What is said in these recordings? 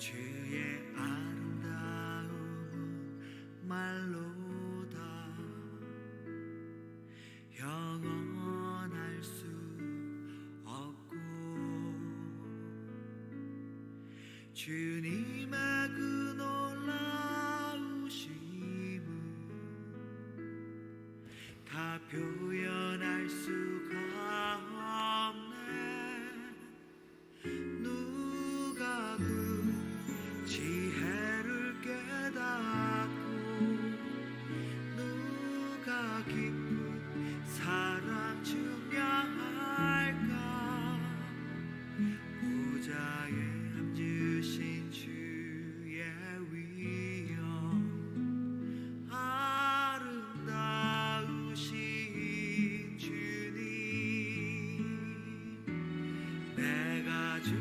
주의 아름다움은 말로다 영원할 수 없고 주님의 그 놀라우심은 다 표현할 수가 없네. 누가 그 지혜를 깨닫고 누가 깊은 사랑 증명할까. 보좌에 앉으신 주의 위엄 아름다우신 주님, 내가 주를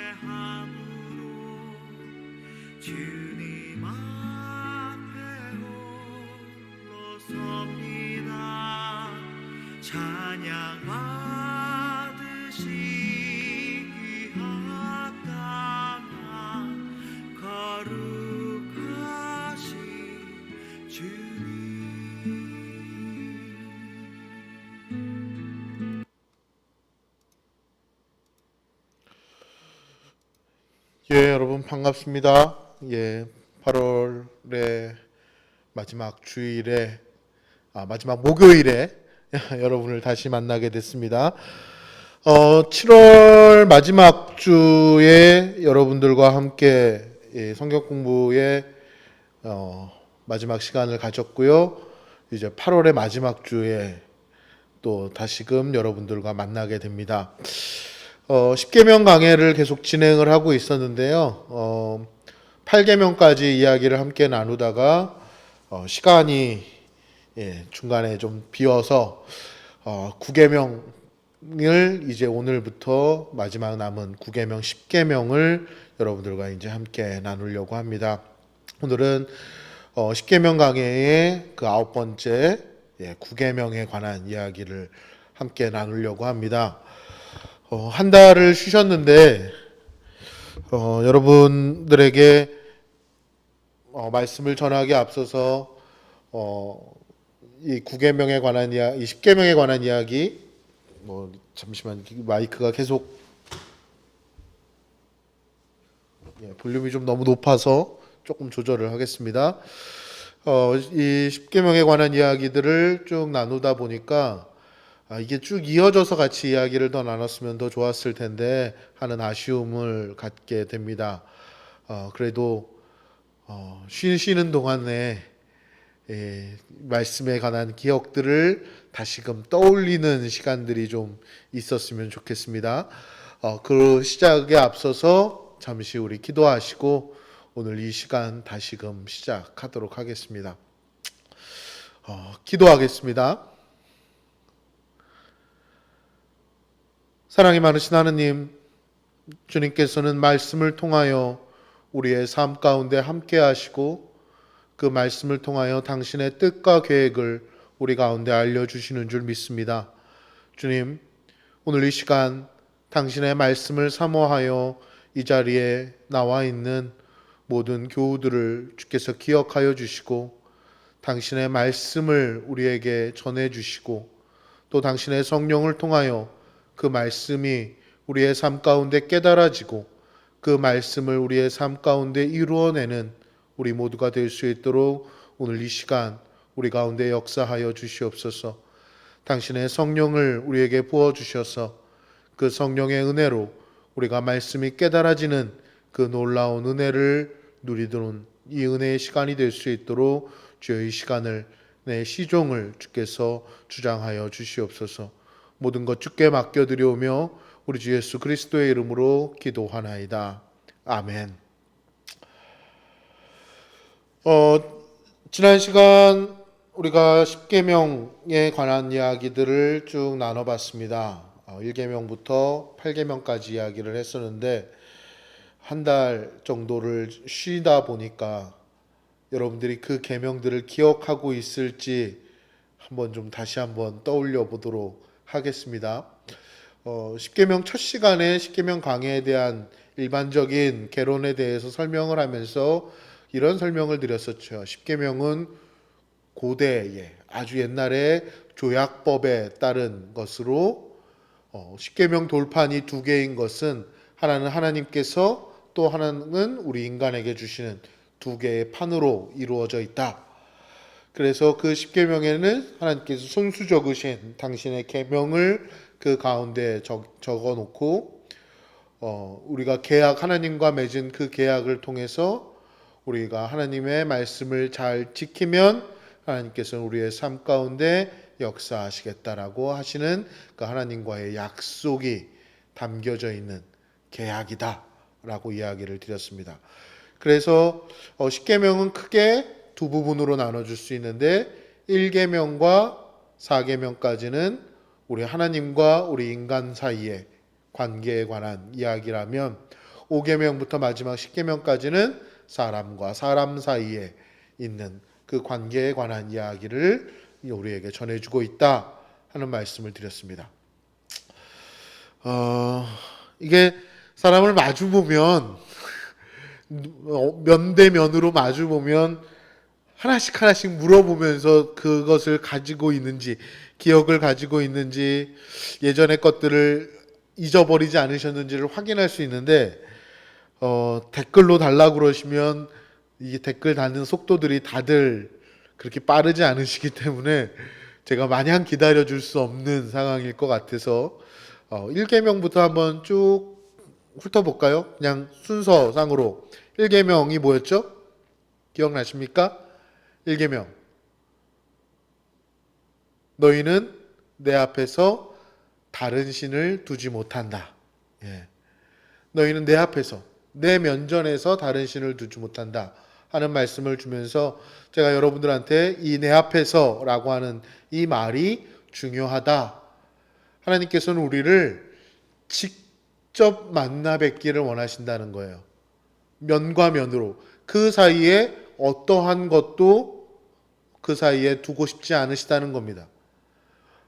경외함으로 주님 앞에 홀로 섭니다. 찬양 받으시기 합당한 거룩하신 주님. 예, 여러분 반갑습니다. 8월의 마지막 주일에 마지막 목요일에 여러분을 다시 만나게 됐습니다. 7월 마지막 주에 여러분들과 함께 성경 공부의 마지막 시간을 가졌고요. 이제 8월의 마지막 주에 또 다시금 여러분들과 만나게 됩니다. 10계명 강해를 계속 진행을 하고 있었는데요. 8계명까지 이야기를 함께 나누다가 시간이 중간에 좀 비어서 9계명을 이제 오늘부터 마지막 남은 9계명 10계명을 여러분들과 이제 함께 나누려고 합니다. 오늘은 10계명 강해의 그 9번째 9계명에 관한 이야기를 함께 나누려고 합니다. 한 달을 쉬셨는데 여러분들에게 말씀을 전하기 앞서서 이 9계명에 관한 이야기, 이 10계명에 관한 이야기, 잠시만 마이크가 계속 볼륨이 좀 너무 높아서 조금 조절을 하겠습니다. 이 10계명에 관한 이야기들을 쭉 나누다 보니까 이게 쭉 이어져서 같이 이야기를 더 나눴으면 더 좋았을 텐데 하는 아쉬움을 갖게 됩니다. 그래도 쉬는 동안에 말씀에 관한 기억들을 다시금 떠올리는 시간들이 좀 있었으면 좋겠습니다. 그 시작에 앞서서 잠시 우리 기도하시고 오늘 이 시간 다시금 시작하도록 하겠습니다. 기도하겠습니다. 사랑이 많으신 하느님, 주님께서는 말씀을 통하여 우리의 삶 가운데 함께 하시고 그 말씀을 통하여 당신의 뜻과 계획을 우리 가운데 알려주시는 줄 믿습니다. 주님, 오늘 이 시간 당신의 말씀을 사모하여 이 자리에 나와 있는 모든 교우들을 주께서 기억하여 주시고 당신의 말씀을 우리에게 전해주시고 또 당신의 성령을 통하여 그 말씀이 우리의 삶 가운데 깨달아지고 그 말씀을 우리의 삶 가운데 이루어내는 우리 모두가 될 수 있도록 오늘 이 시간 우리 가운데 역사하여 주시옵소서. 당신의 성령을 우리에게 부어주셔서 그 성령의 은혜로 우리가 말씀이 깨달아지는 그 놀라운 은혜를 누리도록 이 은혜의 시간이 될 수 있도록 주여 이 시간을 내 시종을 주께서 주장하여 주시옵소서. 모든 것 주께 맡겨드리오며 우리 주 예수 그리스도의 이름으로 기도하나이다. 아멘. 지난 시간 우리가 10계명에 관한 이야기들을 쭉 나눠봤습니다. 1계명부터 8계명까지 이야기를 했었는데 한 달 정도를 쉬다 보니까 여러분들이 그 계명들을 기억하고 있을지 한번 좀 다시 한번 떠올려 보도록 하겠습니다. 십계명 첫 시간에 십계명 강해에 대한 일반적인 개론에 대해서 설명을 하면서 이런 설명을 드렸었죠. 십계명은 고대에 아주 옛날에 조약법에 따른 것으로 십계명 돌판이 두 개인 것은 하나는 하나님께서 또 하나는 우리 인간에게 주시는 두 개의 판으로 이루어져 있다. 그래서 그 십계명에는 하나님께서 손수 적으신 당신의 계명을 그 가운데 적어 놓고 우리가 하나님과 맺은 그 계약을 통해서 우리가 하나님의 말씀을 잘 지키면 하나님께서는 우리의 삶 가운데 역사하시겠다라고 하시는 그 하나님과의 약속이 담겨져 있는 계약이다라고 이야기를 드렸습니다. 그래서 십계명은 크게 두 부분으로 나눠줄 수 있는데 1계명과 4계명까지는 우리 하나님과 우리 인간 사이의 관계에 관한 이야기라면 5계명부터 마지막 10계명까지는 사람과 사람 사이에 있는 그 관계에 관한 이야기를 우리에게 전해주고 있다 하는 말씀을 드렸습니다. 이게 사람을 마주보면 면대면으로 마주보면 하나씩 물어보면서 그것을 가지고 있는지, 기억을 가지고 있는지, 예전의 것들을 잊어버리지 않으셨는지를 확인할 수 있는데 댓글로 달라고 그러시면 이 댓글 달는 속도들이 다들 그렇게 빠르지 않으시기 때문에 제가 마냥 기다려줄 수 없는 상황일 것 같아서 1계명부터 한번 쭉 훑어볼까요? 그냥 순서상으로 1계명이 뭐였죠? 기억나십니까? 1계명 너희는 내 앞에서 다른 신을 두지 못한다. 너희는 내 앞에서 내 면전에서 다른 신을 두지 못한다 하는 말씀을 주면서 제가 여러분들한테 이 내 앞에서 라고 하는 이 말이 중요하다. 하나님께서는 우리를 직접 만나 뵙기를 원하신다는 거예요. 면과 면으로. 그 사이에 어떠한 것도 그 사이에 두고 싶지 않으시다는 겁니다.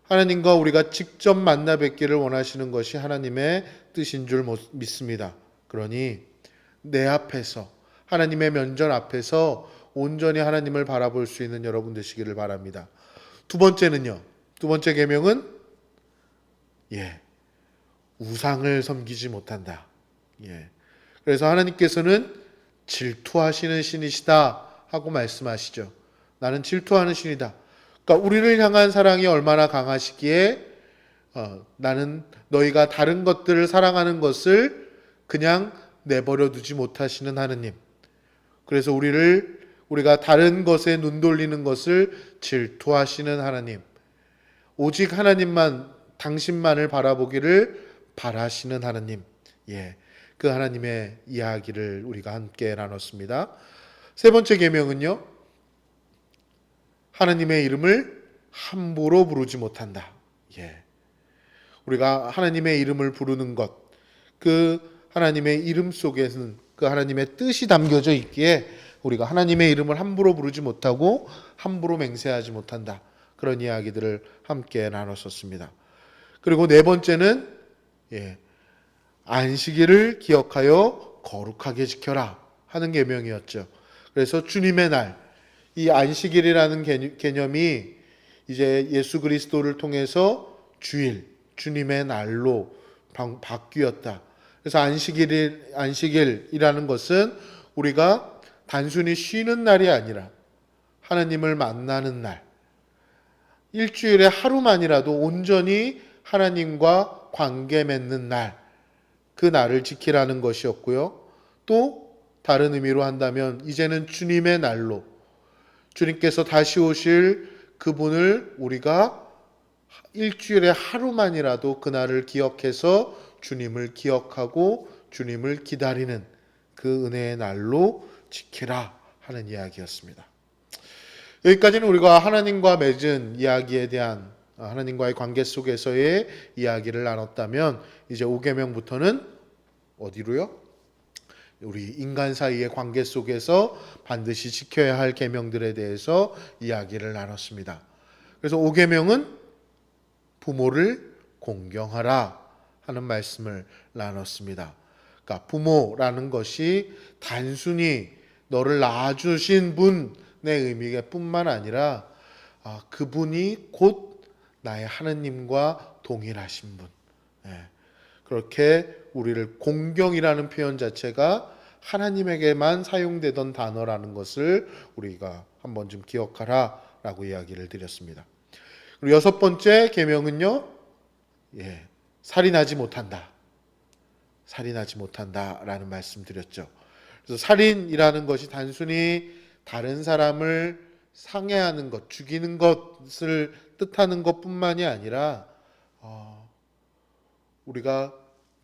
하나님과 우리가 직접 만나 뵙기를 원하시는 것이 하나님의 뜻인 줄 믿습니다. 그러니 내 앞에서 하나님의 면전 앞에서 온전히 하나님을 바라볼 수 있는 여러분 되시기를 바랍니다. 두 번째는요. 두 번째 계명은 우상을 섬기지 못한다. 그래서 하나님께서는 질투하시는 신이시다 하고 말씀하시죠. 나는 질투하는 신이다. 그러니까 우리를 향한 사랑이 얼마나 강하시기에 나는 너희가 다른 것들을 사랑하는 것을 그냥 내버려 두지 못하시는 하느님. 그래서 우리가 다른 것에 눈 돌리는 것을 질투하시는 하나님. 오직 하나님만, 당신만을 바라보기를 바라시는 하나님. 그 하나님의 이야기를 우리가 함께 나눴습니다. 세 번째 계명은요. 하나님의 이름을 함부로 부르지 못한다. 우리가 하나님의 이름을 부르는 것, 그 하나님의 이름 속에는 그 하나님의 뜻이 담겨져 있기에 우리가 하나님의 이름을 함부로 부르지 못하고 함부로 맹세하지 못한다. 그런 이야기들을 함께 나눴었습니다. 그리고 네 번째는 안식일을 기억하여 거룩하게 지켜라 하는 계명이었죠. 그래서 주님의 날, 이 안식일이라는 개념이 이제 예수 그리스도를 통해서 주님의 날로 바뀌었다. 그래서 안식일이라는 것은 우리가 단순히 쉬는 날이 아니라 하나님을 만나는 날, 일주일에 하루만이라도 온전히 하나님과 관계 맺는 날, 그 날을 지키라는 것이었고요. 또 다른 의미로 한다면 이제는 주님의 날로 주님께서 다시 오실 그분을 우리가 일주일에 하루만이라도 그날을 기억해서 주님을 기억하고 주님을 기다리는 그 은혜의 날로 지키라 하는 이야기였습니다. 여기까지는 우리가 하나님과 맺은 이야기에 대한 하나님과의 관계 속에서의 이야기를 나눴다면 이제 5계명부터는 어디로요? 우리 인간 사이의 관계 속에서 반드시 지켜야 할 계명들에 대해서 이야기를 나눴습니다. 그래서 5계명은 부모를 공경하라 하는 말씀을 나눴습니다. 그러니까 부모라는 것이 단순히 너를 낳아주신 분의 의미뿐만 아니라 그분이 곧 나의 하느님과 동일하신 분. 그렇게 우리를 공경이라는 표현 자체가 하나님에게만 사용되던 단어라는 것을 우리가 한번 좀 기억하라라고 이야기를 드렸습니다. 그리고 여섯 번째 계명은요, 살인하지 못한다. 살인하지 못한다라는 말씀 드렸죠. 그래서 살인이라는 것이 단순히 다른 사람을 상해하는 것, 죽이는 것을 뜻하는 것뿐만이 아니라 우리가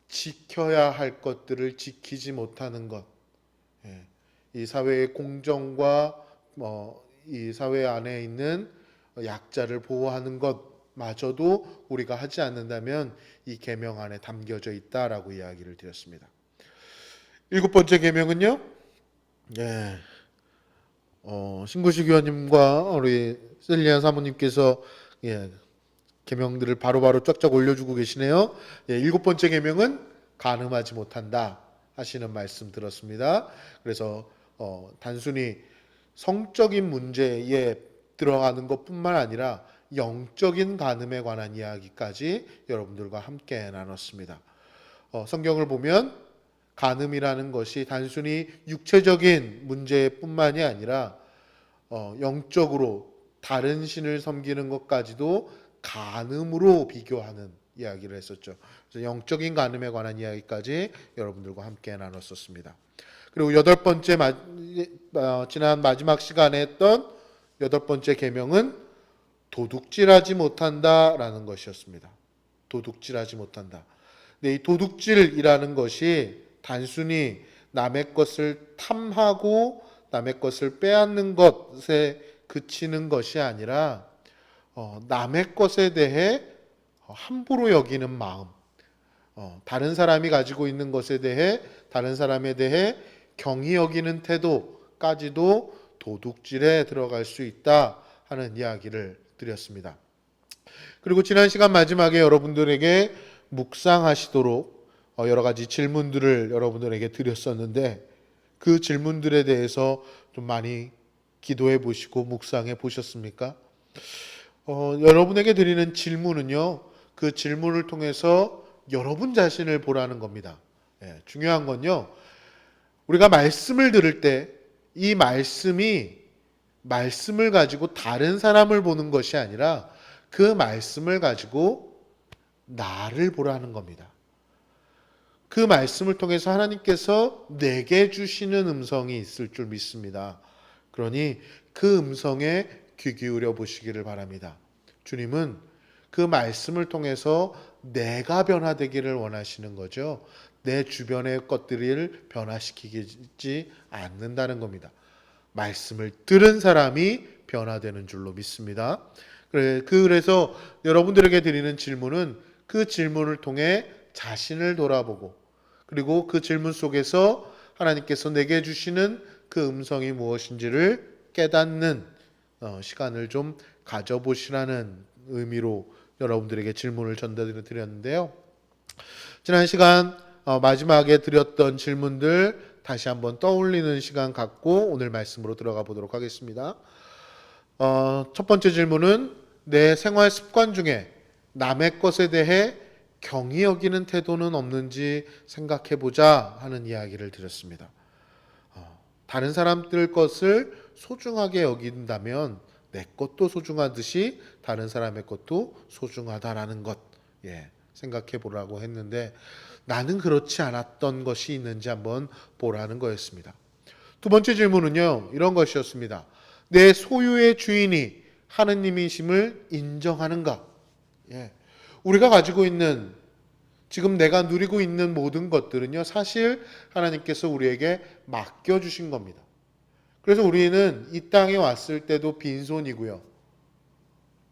지켜야 할 것들을 지키지 못하는 것, 이 사회의 공정과 이 사회 안에 있는 약자를 보호하는 것마저도 우리가 하지 않는다면 이 계명 안에 담겨져 있다라고 이야기를 드렸습니다. 일곱 번째 계명은요, 신구식 의원님과 우리 셀리안 사모님께서 계명들을 바로바로 쫙쫙 올려주고 계시네요. 일곱 번째 계명은 간음하지 못한다 하시는 말씀 들었습니다. 그래서 단순히 성적인 문제에 들어가는 것뿐만 아니라 영적인 간음에 관한 이야기까지 여러분들과 함께 나눴습니다. 성경을 보면 간음이라는 것이 단순히 육체적인 문제뿐만이 아니라 영적으로 다른 신을 섬기는 것까지도 간음으로 비교하는 이야기를 했었죠. 그래서 영적인 간음에 관한 이야기까지 여러분들과 함께 나눴었습니다. 그리고 여덟 번째 지난 마지막 시간에 했던 여덟 번째 계명은 도둑질하지 못한다라는 것이었습니다. 도둑질하지 못한다. 근데 이 도둑질이라는 것이 단순히 남의 것을 탐하고 남의 것을 빼앗는 것에 그치는 것이 아니라 남의 것에 대해 함부로 여기는 마음, 다른 사람이 가지고 있는 것에 대해 다른 사람에 대해 경히 여기는 태도까지도 도둑질에 들어갈 수 있다 하는 이야기를 드렸습니다. 그리고 지난 시간 마지막에 여러분들에게 묵상하시도록 여러 가지 질문들을 여러분들에게 드렸었는데 그 질문들에 대해서 좀 많이 기도해 보시고 묵상해 보셨습니까? 여러분에게 드리는 질문은요, 그 질문을 통해서 여러분 자신을 보라는 겁니다. 중요한 건요, 우리가 말씀을 들을 때 이 말씀을 가지고 다른 사람을 보는 것이 아니라 그 말씀을 가지고 나를 보라는 겁니다. 그 말씀을 통해서 하나님께서 내게 주시는 음성이 있을 줄 믿습니다. 그러니 그 음성에 귀 기울여 보시기를 바랍니다. 주님은 그 말씀을 통해서 내가 변화되기를 원하시는 거죠. 내 주변의 것들을 변화시키지 않는다는 겁니다. 말씀을 들은 사람이 변화되는 줄로 믿습니다. 그래서 여러분들에게 드리는 질문은 그 질문을 통해 자신을 돌아보고 그리고 그 질문 속에서 하나님께서 내게 주시는 그 음성이 무엇인지를 깨닫는 시간을 좀 가져보시라는 의미로 여러분들에게 질문을 전달드렸는데요. 지난 시간 마지막에 드렸던 질문들 다시 한번 떠올리는 시간 갖고 오늘 말씀으로 들어가 보도록 하겠습니다. 첫 번째 질문은 내 생활 습관 중에 남의 것에 대해 경히 여기는 태도는 없는지 생각해 보자 하는 이야기를 드렸습니다. 다른 사람들 것을 소중하게 여긴다면 내 것도 소중하듯이 다른 사람의 것도 소중하다라는 것 생각해 보라고 했는데 나는 그렇지 않았던 것이 있는지 한번 보라는 거였습니다. 두 번째 질문은요, 이런 것이었습니다. 내 소유의 주인이 하느님이심을 인정하는가? 우리가 가지고 있는 지금 내가 누리고 있는 모든 것들은요, 사실 하나님께서 우리에게 맡겨주신 겁니다. 그래서 우리는 이 땅에 왔을 때도 빈손이고요.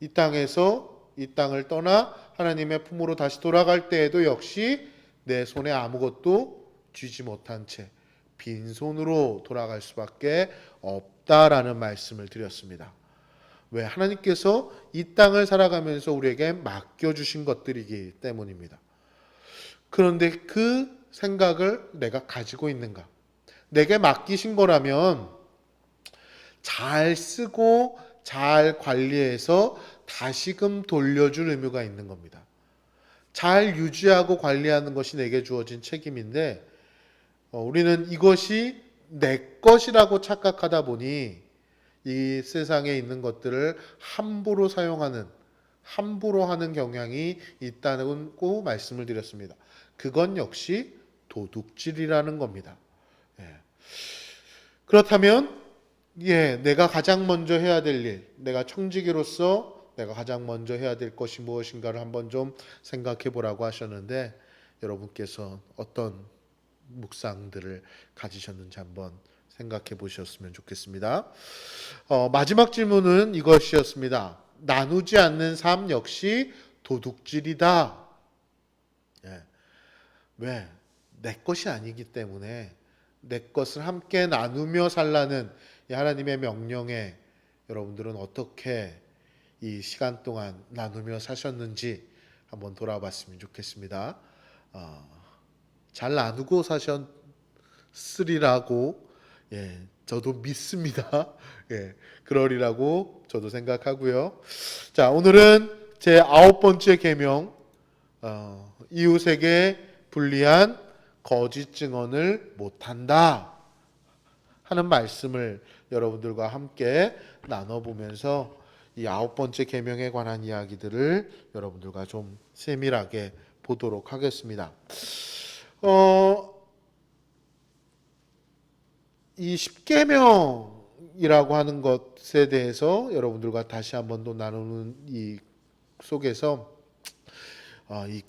이 땅에서 이 땅을 떠나 하나님의 품으로 다시 돌아갈 때에도 역시 내 손에 아무것도 쥐지 못한 채 빈손으로 돌아갈 수밖에 없다라는 말씀을 드렸습니다. 왜? 하나님께서 이 땅을 살아가면서 우리에게 맡겨주신 것들이기 때문입니다. 그런데 그 생각을 내가 가지고 있는가? 내게 맡기신 거라면 잘 쓰고 잘 관리해서 다시금 돌려줄 의무가 있는 겁니다. 잘 유지하고 관리하는 것이 내게 주어진 책임인데 우리는 이것이 내 것이라고 착각하다 보니 이 세상에 있는 것들을 함부로 사용하는, 함부로 하는 경향이 있다고 말씀을 드렸습니다. 그건 역시 도둑질이라는 겁니다. 예. 그렇다면 내가 가장 먼저 해야 될 일, 내가 청지기로서 내가 가장 먼저 해야 될 것이 무엇인가를 한번 좀 생각해 보라고 하셨는데 여러분께서 어떤 묵상들을 가지셨는지 한번 생각해 보셨으면 좋겠습니다. 마지막 질문은 이것이었습니다. 나누지 않는 삶 역시 도둑질이다. 예. 왜? 내 것이 아니기 때문에 내 것을 함께 나누며 살라는 이 하나님의 명령에 여러분들은 어떻게 이 시간 동안 나누며 사셨는지 한번 돌아봤으면 좋겠습니다. 잘 나누고 사셨으리라고 저도 믿습니다. 그러리라고 저도 생각하고요. 자, 오늘은 제 9번째 계명, 이웃에게 불리한 거짓 증언을 못한다 하는 말씀을 여러분들과 함께 나눠보면서 이 9번째 계명에 관한 이야기들을 여러분들과 좀 세밀하게 보도록 하겠습니다. 이 10계명이라고 하는 것에 대해서 여러분들과 다시 한번 또 나누는 이 속에서 이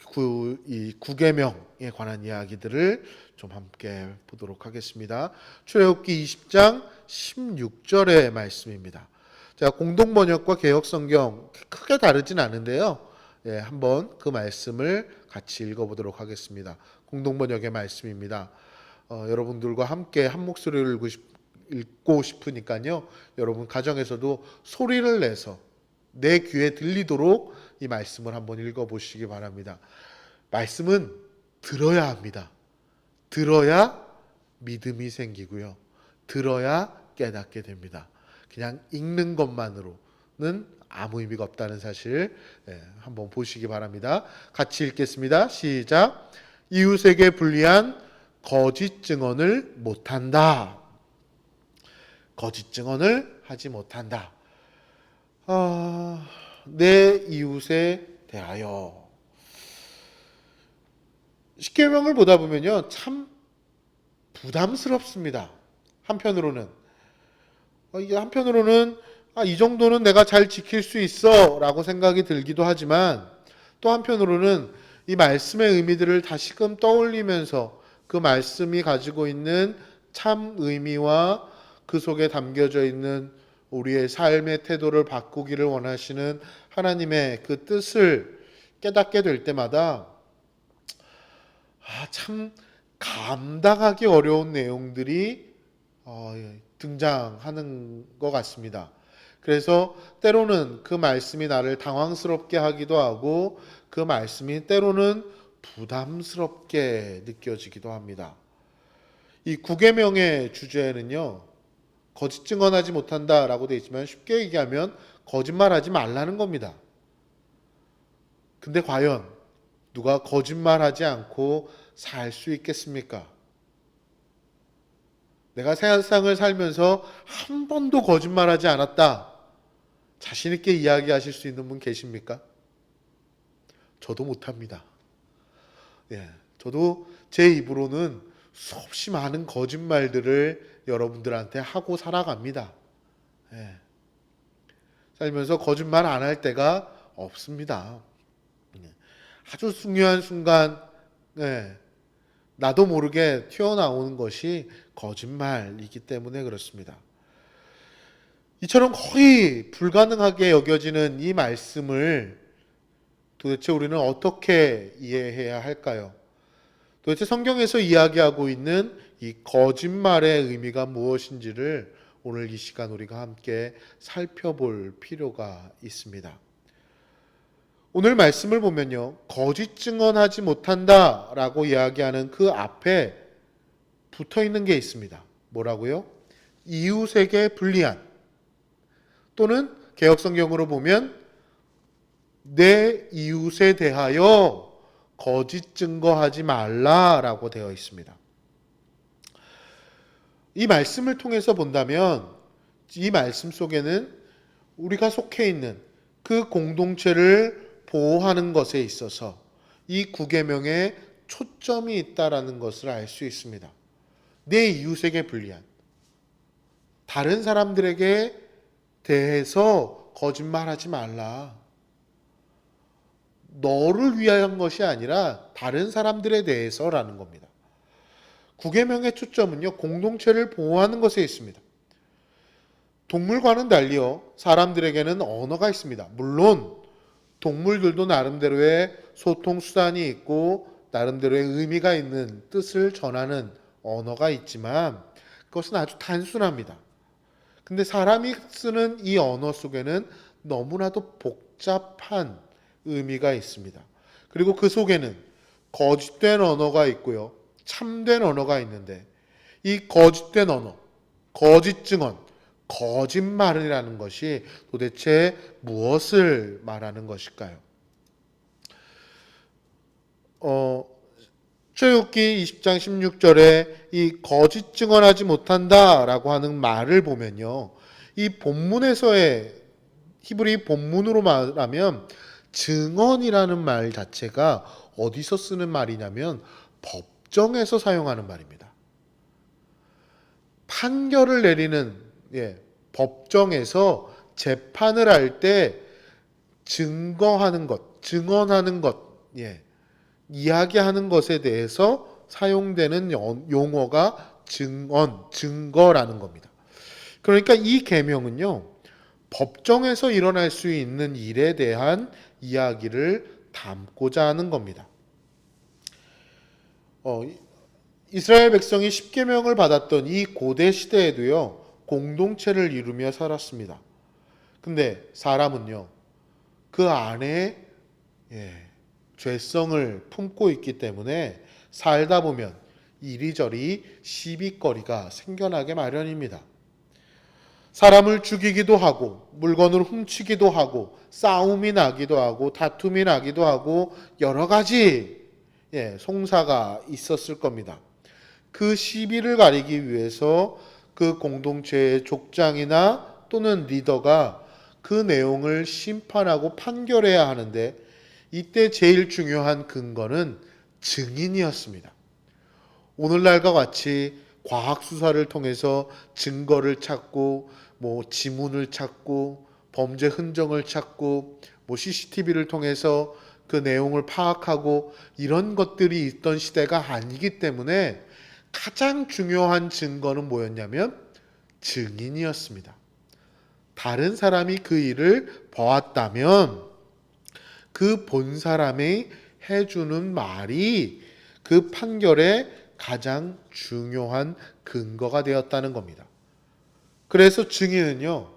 9계명에 관한 이야기들을 좀 함께 보도록 하겠습니다. 출애굽기 20장 16절의 말씀입니다. 자, 공동번역과 개혁성경 크게 다르진 않은데요. 한번 그 말씀을 같이 읽어보도록 하겠습니다. 공동번역의 말씀입니다. 여러분들과 함께 한 목소리를 읽고 싶으니까요. 여러분 가정에서도 소리를 내서 내 귀에 들리도록 이 말씀을 한번 읽어보시기 바랍니다. 말씀은 들어야 합니다. 들어야 믿음이 생기고요. 들어야 깨닫게 됩니다. 그냥 읽는 것만으로는 아무 의미가 없다는 사실 한번 보시기 바랍니다. 같이 읽겠습니다. 시작. 이웃에게 불리한 거짓 증언을 못한다. 거짓 증언을 하지 못한다. 내 이웃에 대하여. 십계명을 보다 보면요, 참 부담스럽습니다. 한편으로는 이 정도는 내가 잘 지킬 수 있어 라고 생각이 들기도 하지만 또 한편으로는 이 말씀의 의미들을 다시금 떠올리면서 그 말씀이 가지고 있는 참 의미와 그 속에 담겨져 있는 우리의 삶의 태도를 바꾸기를 원하시는 하나님의 그 뜻을 깨닫게 될 때마다 참 감당하기 어려운 내용들이 등장하는 것 같습니다. 그래서 때로는 그 말씀이 나를 당황스럽게 하기도 하고 그 말씀이 때로는 부담스럽게 느껴지기도 합니다. 이 9계명의 주제는요, 거짓 증언하지 못한다라고 되어 있지만 쉽게 얘기하면 거짓말하지 말라는 겁니다. 근데 과연 누가 거짓말하지 않고 살 수 있겠습니까? 내가 세상을 살면서 한 번도 거짓말하지 않았다, 자신 있게 이야기하실 수 있는 분 계십니까? 저도 못합니다. 저도 제 입으로는 수없이 많은 거짓말들을 여러분들한테 하고 살아갑니다. 살면서 거짓말 안 할 때가 없습니다. 아주 중요한 순간 나도 모르게 튀어나오는 것이 거짓말이기 때문에 그렇습니다. 이처럼 거의 불가능하게 여겨지는 이 말씀을 도대체 우리는 어떻게 이해해야 할까요? 도대체 성경에서 이야기하고 있는 이 거짓말의 의미가 무엇인지를 오늘 이 시간 우리가 함께 살펴볼 필요가 있습니다. 오늘 말씀을 보면요, 거짓 증언하지 못한다라고 이야기하는 그 앞에 붙어 있는 게 있습니다. 뭐라고요? 이웃에게 불리한, 또는 개역성경으로 보면 내 이웃에 대하여 거짓 증거하지 말라라고 되어 있습니다. 이 말씀을 통해서 본다면 이 말씀 속에는 우리가 속해 있는 그 공동체를 보호하는 것에 있어서 이 구계명에 초점이 있다라는 것을 알 수 있습니다. 내 이웃에게 불리한, 다른 사람들에게 대해서 거짓말하지 말라. 너를 위한 것이 아니라 다른 사람들에 대해서라는 겁니다. 구계명의 초점은요, 공동체를 보호하는 것에 있습니다. 동물과는 달리요, 사람들에게는 언어가 있습니다. 물론 동물들도 나름대로의 소통 수단이 있고 나름대로의 의미가 있는 뜻을 전하는 언어가 있지만 그것은 아주 단순합니다. 근데 사람이 쓰는 이 언어 속에는 너무나도 복잡한 의미가 있습니다. 그리고 그 속에는 거짓된 언어가 있고요, 참된 언어가 있는데 이 거짓된 언어, 거짓 증언, 거짓말이라는 것이 도대체 무엇을 말하는 것일까요? 출애굽기 20장 16절에 이 거짓 증언하지 못한다라고 하는 말을 보면요, 이 본문에서의 히브리 본문으로 말하면 증언이라는 말 자체가 어디서 쓰는 말이냐면 법정에서 사용하는 말입니다. 판결을 내리는 법정에서 재판을 할 때 증거하는 것, 증언하는 것, 이야기하는 것에 대해서 사용되는 용어가 증언, 증거라는 겁니다. 그러니까 이 계명은요, 법정에서 일어날 수 있는 일에 대한 이야기를 담고자 하는 겁니다. 이스라엘 백성이 십계명을 받았던 이 고대 시대에도요, 공동체를 이루며 살았습니다. 근데 사람은요, 그 안에 죄성을 품고 있기 때문에 살다 보면 이리저리 시비거리가 생겨나게 마련입니다. 사람을 죽이기도 하고 물건을 훔치기도 하고 싸움이 나기도 하고 다툼이 나기도 하고 여러 가지 송사가 있었을 겁니다. 그 시비를 가리기 위해서 그 공동체의 족장이나 또는 리더가 그 내용을 심판하고 판결해야 하는데 이때 제일 중요한 근거는 증인이었습니다. 오늘날과 같이 과학수사를 통해서 증거를 찾고 지문을 찾고 범죄 흔적을 찾고 CCTV를 통해서 그 내용을 파악하고 이런 것들이 있던 시대가 아니기 때문에 가장 중요한 증거는 뭐였냐면 증인이었습니다. 다른 사람이 그 일을 보았다면 그 본 사람이 해주는 말이 그 판결의 가장 중요한 근거가 되었다는 겁니다. 그래서 증인은요,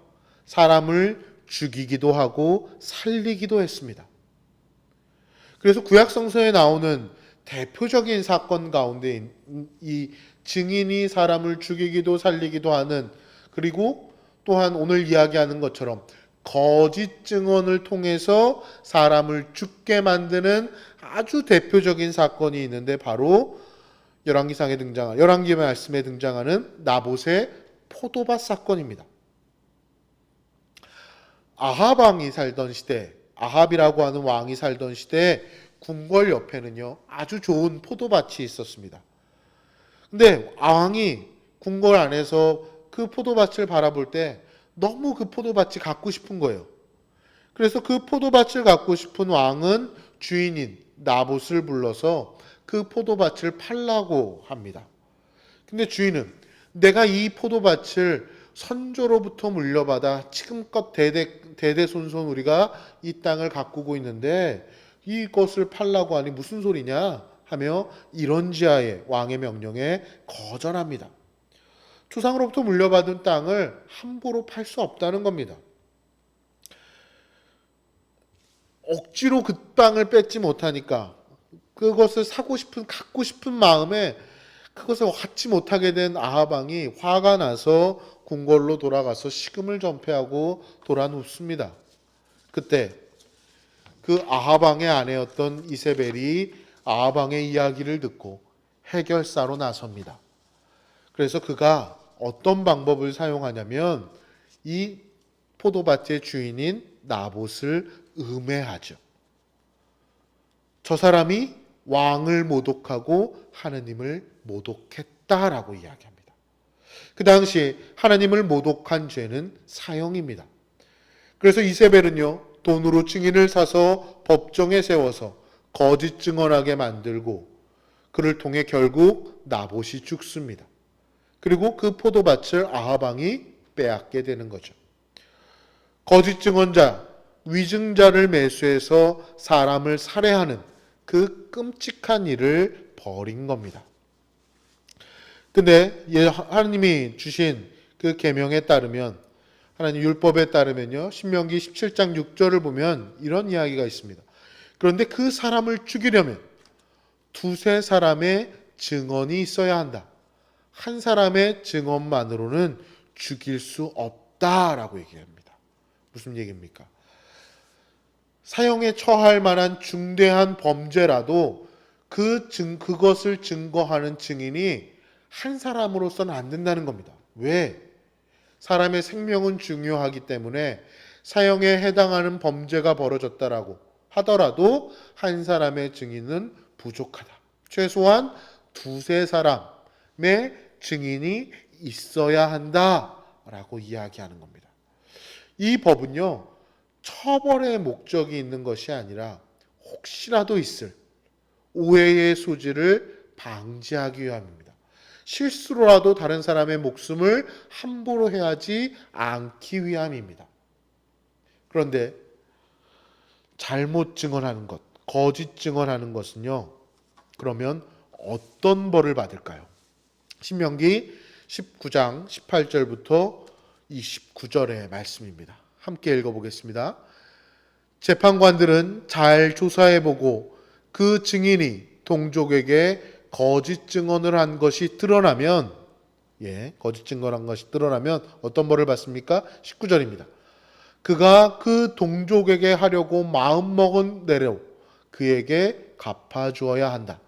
사람을 죽이기도 하고 살리기도 했습니다. 그래서 구약성서에 나오는 대표적인 사건 가운데 이 증인이 사람을 죽이기도 살리기도 하는, 그리고 또한 오늘 이야기하는 것처럼 거짓 증언을 통해서 사람을 죽게 만드는 아주 대표적인 사건이 있는데 바로 열왕기 말씀에 등장하는 나봇의 포도밭 사건입니다. 아합 왕이 살던 시대, 아합이라고 하는 왕이 살던 시대에 궁궐 옆에는요, 아주 좋은 포도밭이 있었습니다. 근데 왕이 궁궐 안에서 그 포도밭을 바라볼 때 너무 그 포도밭이 갖고 싶은 거예요. 그래서 그 포도밭을 갖고 싶은 왕은 주인인 나봇을 불러서 그 포도밭을 팔라고 합니다. 근데 주인은 내가 이 포도밭을 선조로부터 물려받아 지금껏 대대손손 우리가 이 땅을 가꾸고 있는데 이것을 팔라고 하니 무슨 소리냐 하며 이런지하에 왕의 명령에 거절합니다. 조상으로부터 물려받은 땅을 함부로 팔 수 없다는 겁니다. 억지로 그 땅을 뺏지 못하니까 그것을 갖고 싶은 마음에 그것을 갖지 못하게 된 아합 왕이 화가 나서 궁궐로 돌아가서 식음을 전폐하고 돌아눕습니다. 그때 그 아합 왕의 아내였던 이세벨이 아합 왕의 이야기를 듣고 해결사로 나섭니다. 그래서 그가 어떤 방법을 사용하냐면 이 포도밭의 주인인 나봇을 음해하죠. 저 사람이 왕을 모독하고 하느님을 모독했다라고 이야기합니다. 그 당시 하나님을 모독한 죄는 사형입니다. 그래서 이세벨은요, 돈으로 증인을 사서 법정에 세워서 거짓 증언하게 만들고 그를 통해 결국 나봇이 죽습니다. 그리고 그 포도밭을 아합 왕이 빼앗게 되는 거죠. 거짓 증언자, 위증자를 매수해서 사람을 살해하는 그 끔찍한 일을 벌인 겁니다. 근데 하나님이 주신 그 계명에 따르면, 하나님 율법에 따르면요, 신명기 17장 6절을 보면 이런 이야기가 있습니다. 그런데 그 사람을 죽이려면 두세 사람의 증언이 있어야 한다. 한 사람의 증언만으로는 죽일 수 없다라고 얘기합니다. 무슨 얘기입니까? 사형에 처할 만한 중대한 범죄라도 그것을 증거하는 증인이 한 사람으로서는 안 된다는 겁니다. 왜? 사람의 생명은 중요하기 때문에 사형에 해당하는 범죄가 벌어졌다라고 하더라도 한 사람의 증인은 부족하다. 최소한 두세 사람의 증인이 있어야 한다라고 이야기하는 겁니다. 이 법은요, 처벌의 목적이 있는 것이 아니라 혹시라도 있을 오해의 소지를 방지하기 위함입니다. 실수로라도 다른 사람의 목숨을 함부로 해하지 않기 위함입니다. 그런데 잘못 증언하는 것, 거짓 증언하는 것은요, 그러면 어떤 벌을 받을까요? 신명기 19장 18절부터 29절의 말씀입니다. 함께 읽어보겠습니다. 재판관들은 잘 조사해보고 그 증인이 동족에게 거짓 증언을 한 것이 드러나면, 거짓 증언한 것이 드러나면 어떤 벌을 받습니까? 19절입니다. 그가 그 동족에게 하려고 마음먹은 대로 그에게 갚아주어야 한다.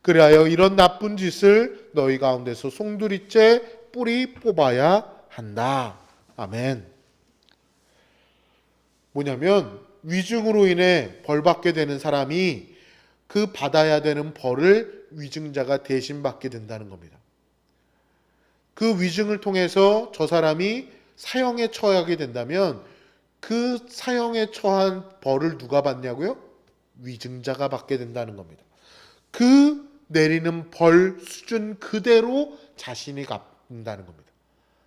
그리하여 이런 나쁜 짓을 너희 가운데서 송두리째 뿌리 뽑아야 한다. 아멘. 뭐냐면 위증으로 인해 벌받게 되는 사람이 그 받아야 되는 벌을 위증자가 대신 받게 된다는 겁니다. 그 위증을 통해서 저 사람이 사형에 처하게 된다면 그 사형에 처한 벌을 누가 받냐고요? 위증자가 받게 된다는 겁니다. 그 내리는 벌 수준 그대로 자신이 갚는다는 겁니다.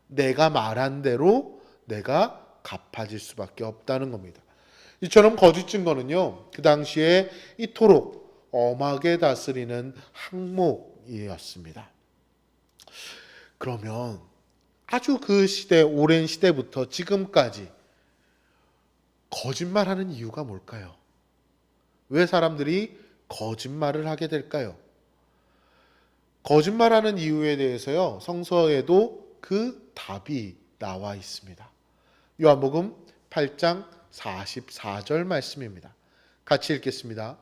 내가 말한 대로 내가 갚아질 수밖에 없다는 겁니다. 이처럼 거짓 증거는요, 그 당시에 이토록 엄하게 다스리는 항목이었습니다. 그러면 아주 그 시대, 오랜 시대부터 지금까지 거짓말하는 이유가 뭘까요? 왜 사람들이 거짓말을 하게 될까요? 거짓말하는 이유에 대해서요, 성서에도 그 답이 나와 있습니다. 요한복음 8장 44절 말씀입니다. 같이 읽겠습니다.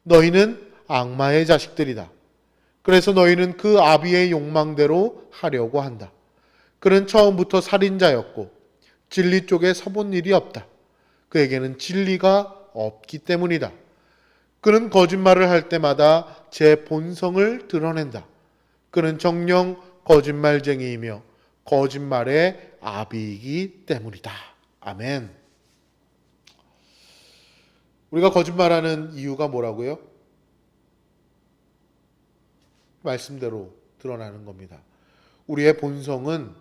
너희는 악마의 자식들이다. 그래서 너희는 그 아비의 욕망대로 하려고 한다. 그는 처음부터 살인자였고 진리 쪽에 서본 일이 없다. 그에게는 진리가 없기 때문이다. 그는 거짓말을 할 때마다 제 본성을 드러낸다. 그는 정녕 거짓말쟁이이며 거짓말의 아비이기 때문이다. 아멘. 우리가 거짓말하는 이유가 뭐라고요? 말씀대로 드러나는 겁니다. 우리의 본성은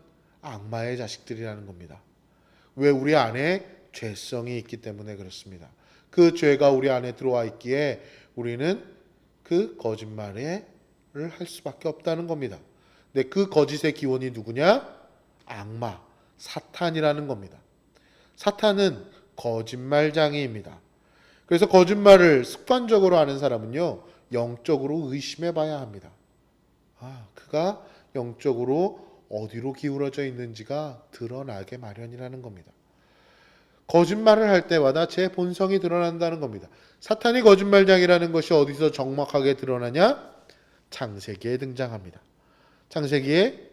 악마의 자식들이라는 겁니다. 왜? 우리 안에 죄성이 있기 때문에 그렇습니다. 그 죄가 우리 안에 들어와 있기에 우리는 그 거짓말을 할 수밖에 없다는 겁니다. 근데 그 거짓의 기원이 누구냐? 악마, 사탄이라는 겁니다. 사탄은 거짓말장이입니다. 그래서 거짓말을 습관적으로 하는 사람은요, 영적으로 의심해 봐야 합니다. 그가 영적으로 어디로 기울어져 있는지가 드러나게 마련이라는 겁니다. 거짓말을 할 때마다 제 본성이 드러난다는 겁니다. 사탄이 거짓말장이라는 것이 어디서 정확하게 드러나냐? 창세기에 등장합니다. 창세기에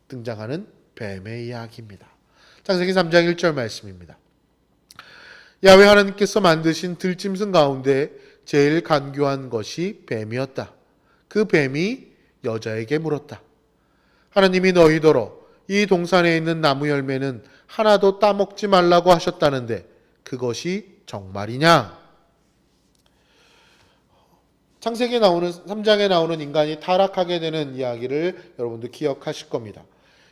등장하는 뱀의 이야기입니다. 창세기 3장 1절 말씀입니다. 야훼 하나님께서 만드신 들짐승 가운데 제일 간교한 것이 뱀이었다. 그 뱀이 여자에게 물었다. 하나님이 너희더러 이 동산에 있는 나무 열매는 하나도 따먹지 말라고 하셨다는데 그것이 정말이냐? 창세기에 나오는 3장에 나오는 인간이 타락하게 되는 이야기를 여러분도 기억하실 겁니다.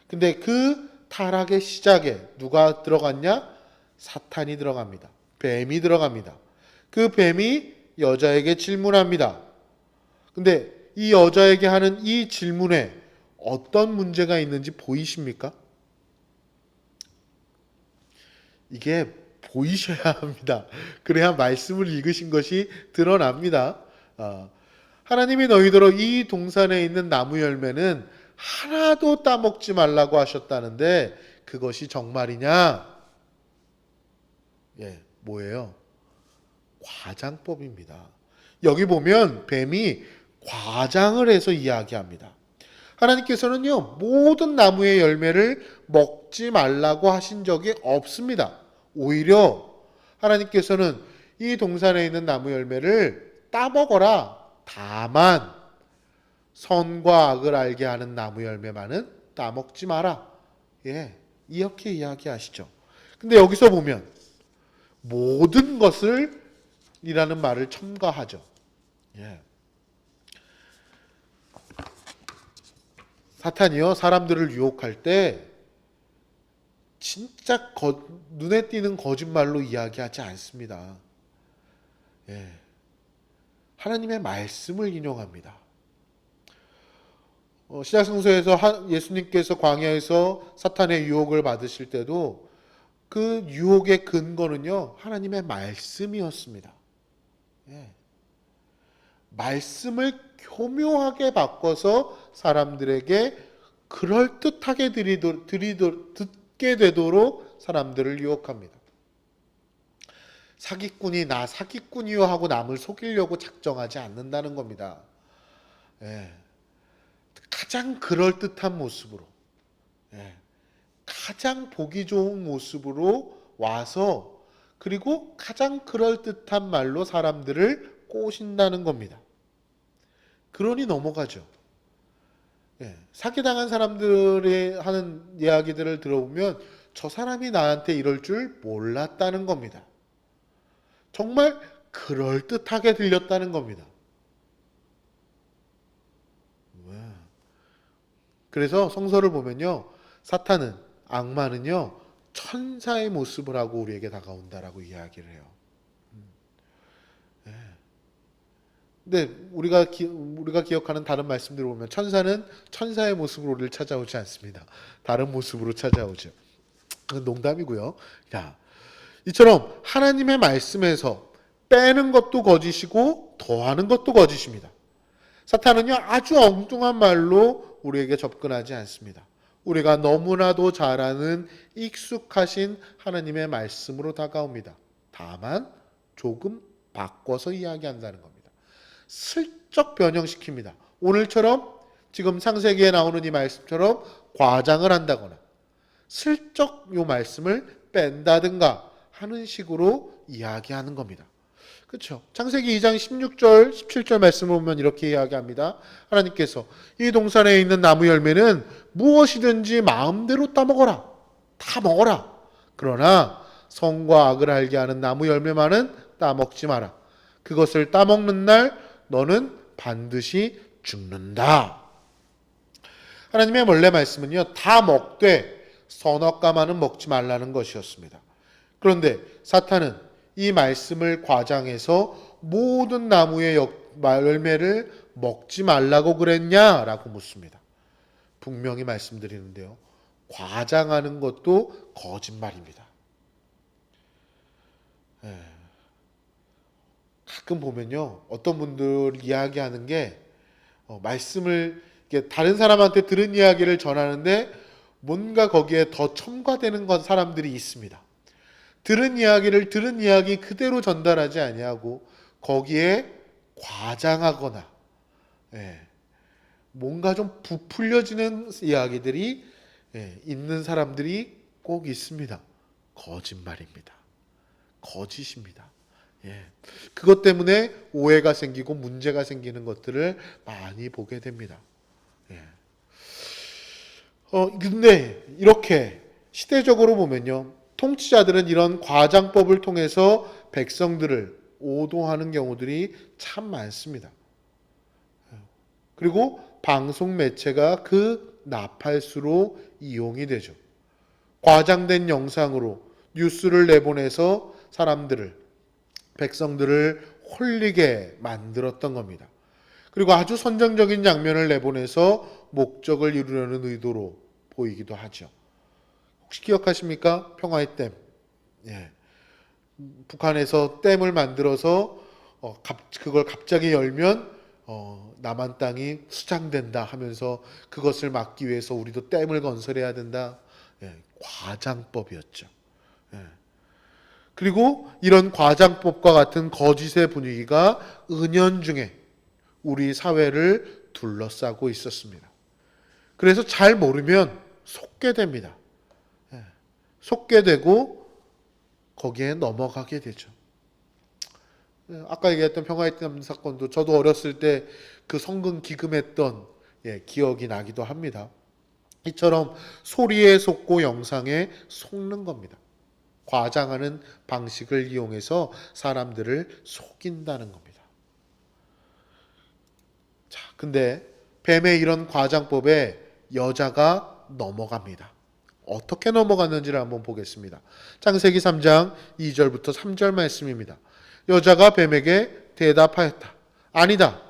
근데 그 타락의 시작에 누가 들어갔냐? 사탄이 들어갑니다. 뱀이 들어갑니다. 그 뱀이 여자에게 질문합니다. 근데 이 여자에게 하는 이 질문에 어떤 문제가 있는지 보이십니까? 이게 보이셔야 합니다. 그래야 말씀을 읽으신 것이 드러납니다. 하나님이 너희더러 이 동산에 있는 나무 열매는 하나도 따먹지 말라고 하셨다는데 그것이 정말이냐? 뭐예요? 과장법입니다. 여기 보면 뱀이 과장을 해서 이야기합니다. 하나님께서는요, 모든 나무의 열매를 먹지 말라고 하신 적이 없습니다. 오히려 하나님께서는 이 동산에 있는 나무 열매를 따먹어라. 다만 선과 악을 알게 하는 나무 열매만은 따먹지 마라. 이렇게 이야기하시죠. 근데 여기서 보면 모든 것을 이라는 말을 첨가하죠. 사탄이요, 사람들을 유혹할 때 진짜 눈에 띄는 거짓말로 이야기하지 않습니다. 하나님의 말씀을 인용합니다. 신약성서에서 예수님께서 광야에서 사탄의 유혹을 받으실 때도 그 유혹의 근거는요, 하나님의 말씀이었습니다. 말씀을 교묘하게 바꿔서 사람들에게 그럴듯하게 듣게 되도록 사람들을 유혹합니다. 사기꾼이 나 사기꾼이요 하고 남을 속이려고 작정하지 않는다는 겁니다. 가장 그럴듯한 모습으로, 가장 보기 좋은 모습으로 와서 그리고 가장 그럴듯한 말로 사람들을 꼬신다는 겁니다. 그러니 넘어가죠. 사기당한 사람들이 하는 이야기들을 들어보면 저 사람이 나한테 이럴 줄 몰랐다는 겁니다. 정말 그럴듯하게 들렸다는 겁니다. 그래서 성서를 보면요, 사탄은, 악마는요, 천사의 모습을 하고 우리에게 다가온다라고 이야기를 해요. 근데 우리가 기억하는 다른 말씀들을 보면 천사는 천사의 모습으로 우리를 찾아오지 않습니다. 다른 모습으로 찾아오죠. 그건 농담이고요. 이처럼 하나님의 말씀에서 빼는 것도 거짓이고 더하는 것도 거짓입니다. 사탄은요, 아주 엉뚱한 말로 우리에게 접근하지 않습니다. 우리가 너무나도 잘 아는 익숙하신 하나님의 말씀으로 다가옵니다. 다만 조금 바꿔서 이야기한다는 겁니다. 슬쩍 변형시킵니다. 오늘처럼 지금 창세기에 나오는 이 말씀처럼 과장을 한다거나 슬쩍 이 말씀을 뺀다든가 하는 식으로 이야기하는 겁니다. 그렇죠? 창세기 2장 16절 17절 말씀을 보면 이렇게 이야기합니다. 하나님께서 이 동산에 있는 나무 열매는 무엇이든지 마음대로 따먹어라. 다 먹어라. 그러나 선과 악을 알게 하는 나무 열매만은 따먹지 마라. 그것을 따먹는 날 너는 반드시 죽는다. 하나님의 원래 말씀은요, 다 먹되 선악과만은 먹지 말라는 것이었습니다. 그런데 사탄은 이 말씀을 과장해서 모든 나무의 열매를 먹지 말라고 그랬냐라고 묻습니다. 분명히 말씀드리는데요, 과장하는 것도 거짓말입니다. 가끔 보면요, 어떤 분들 이야기하는 게 말씀을 이렇게 다른 사람한테 들은 이야기를 전하는데 뭔가 거기에 더 첨가되는 사람들이 있습니다. 들은 이야기 그대로 전달하지 아니하고 거기에 과장하거나, 예, 뭔가 좀 부풀려지는 이야기들이, 있는 사람들이 꼭 있습니다. 거짓말입니다. 거짓입니다. 예. 그것 때문에 오해가 생기고 문제가 생기는 것들을 많이 보게 됩니다. 예. 근데 이렇게 시대적으로 보면요, 통치자들은 이런 과장법을 통해서 백성들을 오도하는 경우들이 참 많습니다. 그리고 방송 매체가 그 나팔수로 이용이 되죠. 과장된 영상으로 뉴스를 내보내서 백성들을 홀리게 만들었던 겁니다. 그리고 아주 선정적인 장면을 내보내서 목적을 이루려는 의도로 보이기도 하죠. 혹시 기억하십니까? 평화의 댐. 예. 북한에서 댐을 만들어서 그걸 갑자기 열면 남한 땅이 수장된다 하면서 그것을 막기 위해서 우리도 댐을 건설해야 된다. 예. 과장법이었죠. 예. 그리고 이런 과장법과 같은 거짓의 분위기가 은연중에 우리 사회를 둘러싸고 있었습니다. 그래서 잘 모르면 속게 됩니다. 속게 되고 거기에 넘어가게 되죠. 아까 얘기했던 평화의 댐 사건도 저도 어렸을 때 그 성근 기금했던 기억이 나기도 합니다. 이처럼 소리에 속고 영상에 속는 겁니다. 과장하는 방식을 이용해서 사람들을 속인다는 겁니다. 자, 근데 뱀의 이런 과장법에 여자가 넘어갑니다. 어떻게 넘어갔는지를 한번 보겠습니다. 창세기 3장 2절부터 3절 말씀입니다. 여자가 뱀에게 대답하였다. 아니다.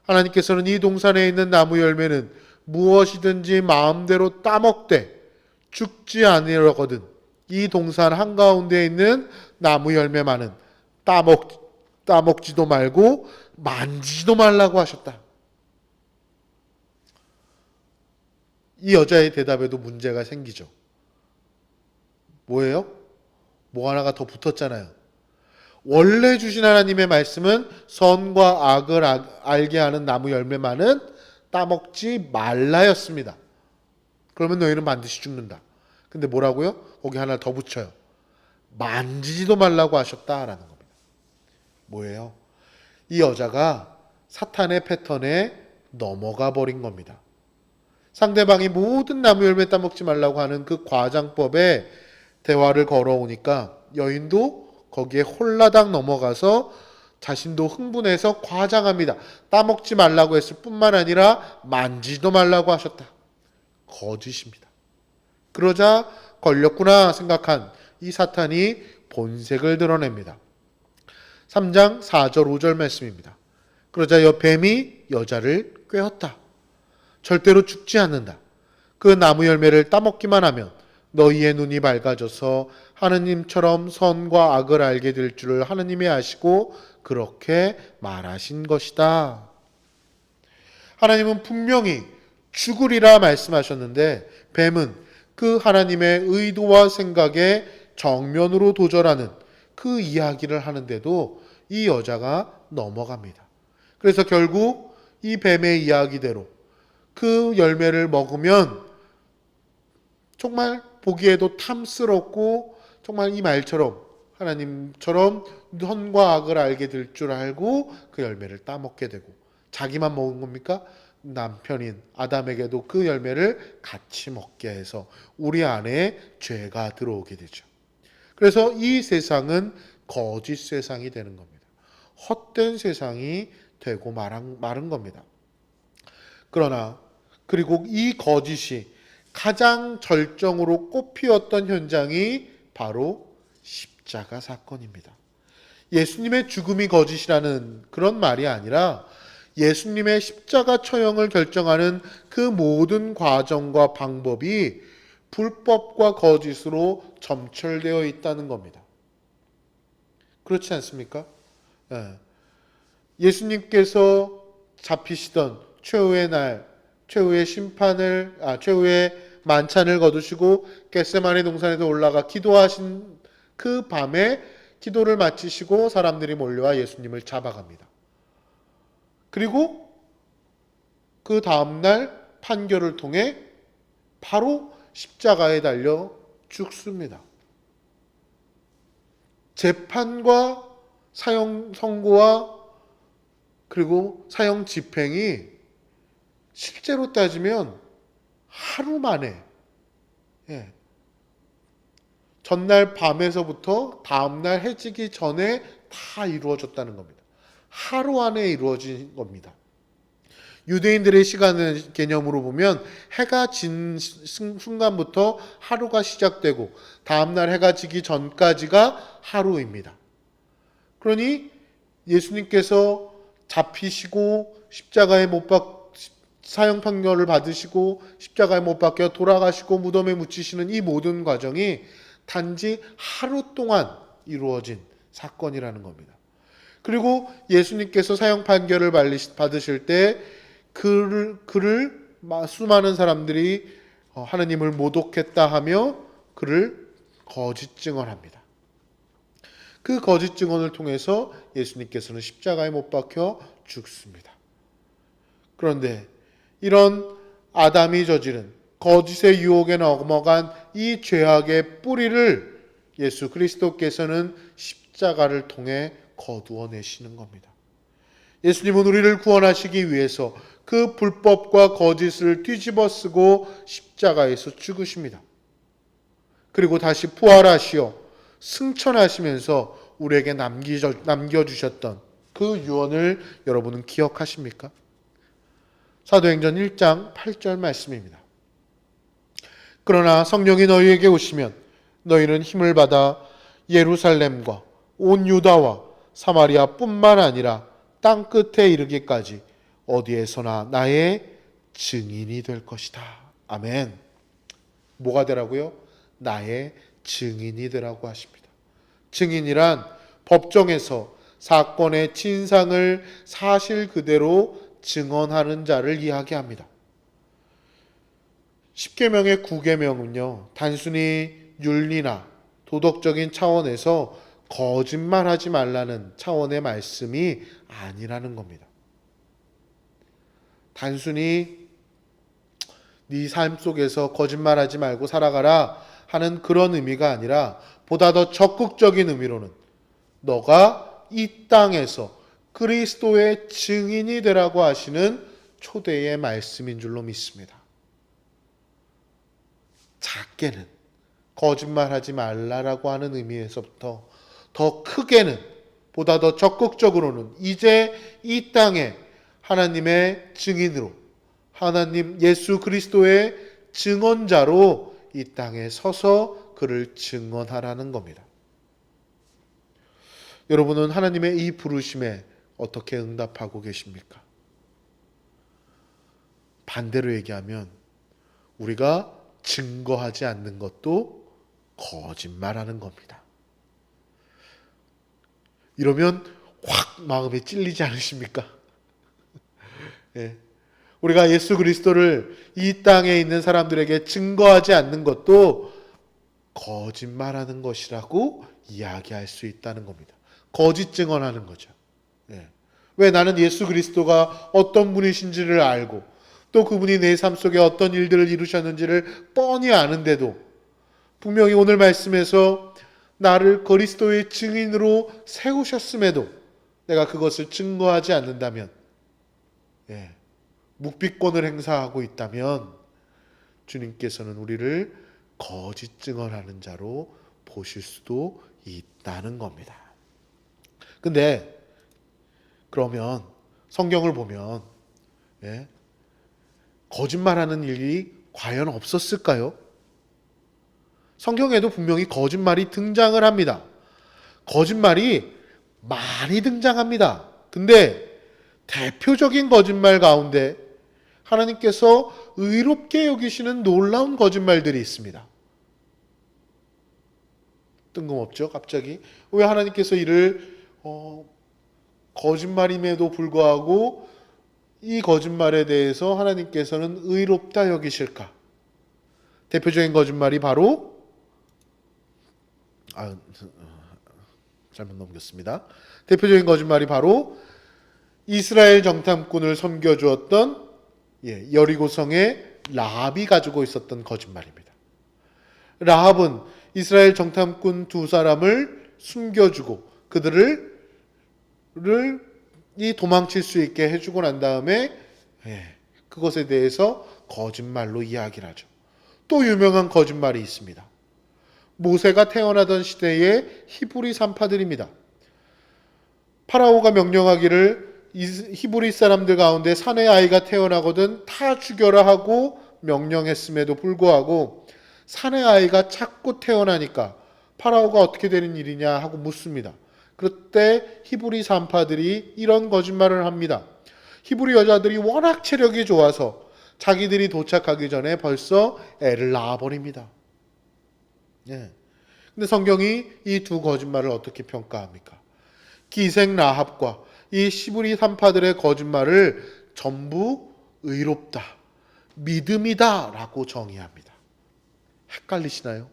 하나님께서는 이 동산에 있는 나무 열매는 무엇이든지 마음대로 따먹되 죽지 아니하거든 이 동산 한가운데 있는 나무 열매만은 따먹지도 말고 만지지도 말라고 하셨다. 이 여자의 대답에도 문제가 생기죠. 뭐예요? 뭐 하나가 더 붙었잖아요. 원래 주신 하나님의 말씀은 선과 악을 알게 하는 나무 열매만은 따먹지 말라였습니다. 그러면 너희는 반드시 죽는다. 근데 뭐라고요? 거기 하나 더 붙여요. 만지지도 말라고 하셨다라는 겁니다. 뭐예요? 이 여자가 사탄의 패턴에 넘어가 버린 겁니다. 상대방이 모든 나무 열매 따먹지 말라고 하는 그 과장법에 대화를 걸어오니까 여인도 거기에 홀라당 넘어가서 자신도 흥분해서 과장합니다. 따먹지 말라고 했을 뿐만 아니라 만지도 말라고 하셨다. 거짓입니다. 그러자 걸렸구나 생각한 이 사탄이 본색을 드러냅니다. 3장 4절 5절 말씀입니다. 그러자 뱀이 여자를 꾀었다. 절대로 죽지 않는다. 그 나무 열매를 따먹기만 하면 너희의 눈이 밝아져서 하느님처럼 선과 악을 알게 될 줄을 하느님이 아시고 그렇게 말하신 것이다. 하나님은 분명히 죽으리라 말씀하셨는데 뱀은 그 하나님의 의도와 생각에 정면으로 도전하는 그 이야기를 하는데도 이 여자가 넘어갑니다. 그래서 결국 이 뱀의 이야기대로 그 열매를 먹으면 정말 보기에도 탐스럽고 정말 이 말처럼 하나님처럼 선과 악을 알게 될 줄 알고 그 열매를 따먹게 되고 자기만 먹은 겁니까? 남편인 아담에게도 그 열매를 같이 먹게 해서 우리 안에 죄가 들어오게 되죠. 그래서 이 세상은 거짓 세상이 되는 겁니다. 헛된 세상이 되고 마른 겁니다. 그리고 이 거짓이 가장 절정으로 꽃피었던 현장이 바로 십자가 사건입니다. 예수님의 죽음이 거짓이라는 그런 말이 아니라 예수님의 십자가 처형을 결정하는 그 모든 과정과 방법이 불법과 거짓으로 점철되어 있다는 겁니다. 그렇지 않습니까? 예. 예수님께서 잡히시던 최후의 최후의 만찬을 거두시고 겟세마네 동산에서 올라가 기도하신 그 밤에 기도를 마치시고 사람들이 몰려와 예수님을 잡아갑니다. 그리고 그 다음날 판결을 통해 바로 십자가에 달려 죽습니다. 재판과 사형 선고와 그리고 사형 집행이 실제로 따지면 하루 만에, 전날 밤에서부터 다음날 해지기 전에 다 이루어졌다는 겁니다. 하루 안에 이루어진 겁니다. 유대인들의 시간의 개념으로 보면 해가 진 순간부터 하루가 시작되고 다음날 해가 지기 전까지가 하루입니다. 그러니 예수님께서 잡히시고 십자가에 사형 판결을 받으시고 십자가에 못 박혀 돌아가시고 무덤에 묻히시는 이 모든 과정이 단지 하루 동안 이루어진 사건이라는 겁니다. 그리고 예수님께서 사형 판결을 받으실 때 그를 수많은 사람들이 하나님을 모독했다 하며 그를 거짓 증언합니다. 그 거짓 증언을 통해서 예수님께서는 십자가에 못 박혀 죽습니다. 그런데 이런 아담이 저지른 거짓의 유혹에 넘어간 이 죄악의 뿌리를 예수 그리스도께서는 십자가를 통해 거두어내시는 겁니다. 예수님은 우리를 구원하시기 위해서 그 불법과 거짓을 뒤집어 쓰고 십자가에서 죽으십니다. 그리고 다시 부활하시어 승천하시면서 우리에게 남겨주셨던 그 유언을 여러분은 기억하십니까? 사도행전 1장 8절 말씀입니다. 그러나 성령이 너희에게 오시면 너희는 힘을 받아 예루살렘과 온 유다와 사마리아 뿐만 아니라 땅 끝에 이르기까지 어디에서나 나의 증인이 될 것이다. 아멘. 뭐가 되라고요? 나의 증인이 되라고 하십니다. 증인이란 법정에서 사건의 진상을 사실 그대로 증언하는 자를 이야기합니다. 십계명의 9계명은요, 단순히 윤리나 도덕적인 차원에서 거짓말하지 말라는 차원의 말씀이 아니라는 겁니다. 단순히 네 삶 속에서 거짓말하지 말고 살아가라 하는 그런 의미가 아니라 보다 더 적극적인 의미로는 너가 이 땅에서 그리스도의 증인이 되라고 하시는 초대의 말씀인 줄로 믿습니다. 작게는 거짓말하지 말라라고 하는 의미에서부터 더 크게는 보다 더 적극적으로는 이제 이 땅에 하나님의 증인으로 하나님 예수 그리스도의 증언자로 이 땅에 서서 그를 증언하라는 겁니다. 여러분은 하나님의 이 부르심에 어떻게 응답하고 계십니까? 반대로 얘기하면 우리가 증거하지 않는 것도 거짓말하는 겁니다. 이러면 확 마음에 찔리지 않으십니까? 예. 우리가 예수 그리스도를 이 땅에 있는 사람들에게 증거하지 않는 것도 거짓말하는 것이라고 이야기할 수 있다는 겁니다. 거짓 증언하는 거죠. 예. 왜 나는 예수 그리스도가 어떤 분이신지를 알고 또 그분이 내 삶 속에 어떤 일들을 이루셨는지를 뻔히 아는데도 분명히 오늘 말씀에서 나를 그리스도의 증인으로 세우셨음에도 내가 그것을 증거하지 않는다면, 묵비권을 행사하고 있다면 주님께서는 우리를 거짓 증언하는 자로 보실 수도 있다는 겁니다. 근데 그러면 성경을 보면 거짓말하는 일이 과연 없었을까요? 성경에도 분명히 거짓말이 등장을 합니다. 거짓말이 많이 등장합니다. 근데 대표적인 거짓말 가운데 하나님께서 의롭게 여기시는 놀라운 거짓말들이 있습니다. 뜬금없죠? 갑자기 왜 하나님께서 이를 거짓말임에도 불구하고 이 거짓말에 대해서 하나님께서는 의롭다 여기실까? 대표적인 거짓말이 바로 잘못 넘겼습니다. 대표적인 거짓말이 바로 이스라엘 정탐꾼을 섬겨주었던 여리고성의 라합이 가지고 있었던 거짓말입니다. 라합은 이스라엘 정탐꾼 두 사람을 숨겨주고 그들을 도망칠 수 있게 해주고 난 다음에 그것에 대해서 거짓말로 이야기를 하죠. 또 유명한 거짓말이 있습니다. 모세가 태어나던 시대의 히브리 산파들입니다. 파라오가 명령하기를 히브리 사람들 가운데 사내 아이가 태어나거든 다 죽여라 하고 명령했음에도 불구하고 사내 아이가 자꾸 태어나니까 파라오가 어떻게 되는 일이냐 하고 묻습니다. 그때 히브리 산파들이 이런 거짓말을 합니다. 히브리 여자들이 워낙 체력이 좋아서 자기들이 도착하기 전에 벌써 애를 낳아버립니다. 근데 성경이 이 두 거짓말을 어떻게 평가합니까? 기생 라합과 이 히브리 산파들의 거짓말을 전부 의롭다, 믿음이다 라고 정의합니다. 헷갈리시나요?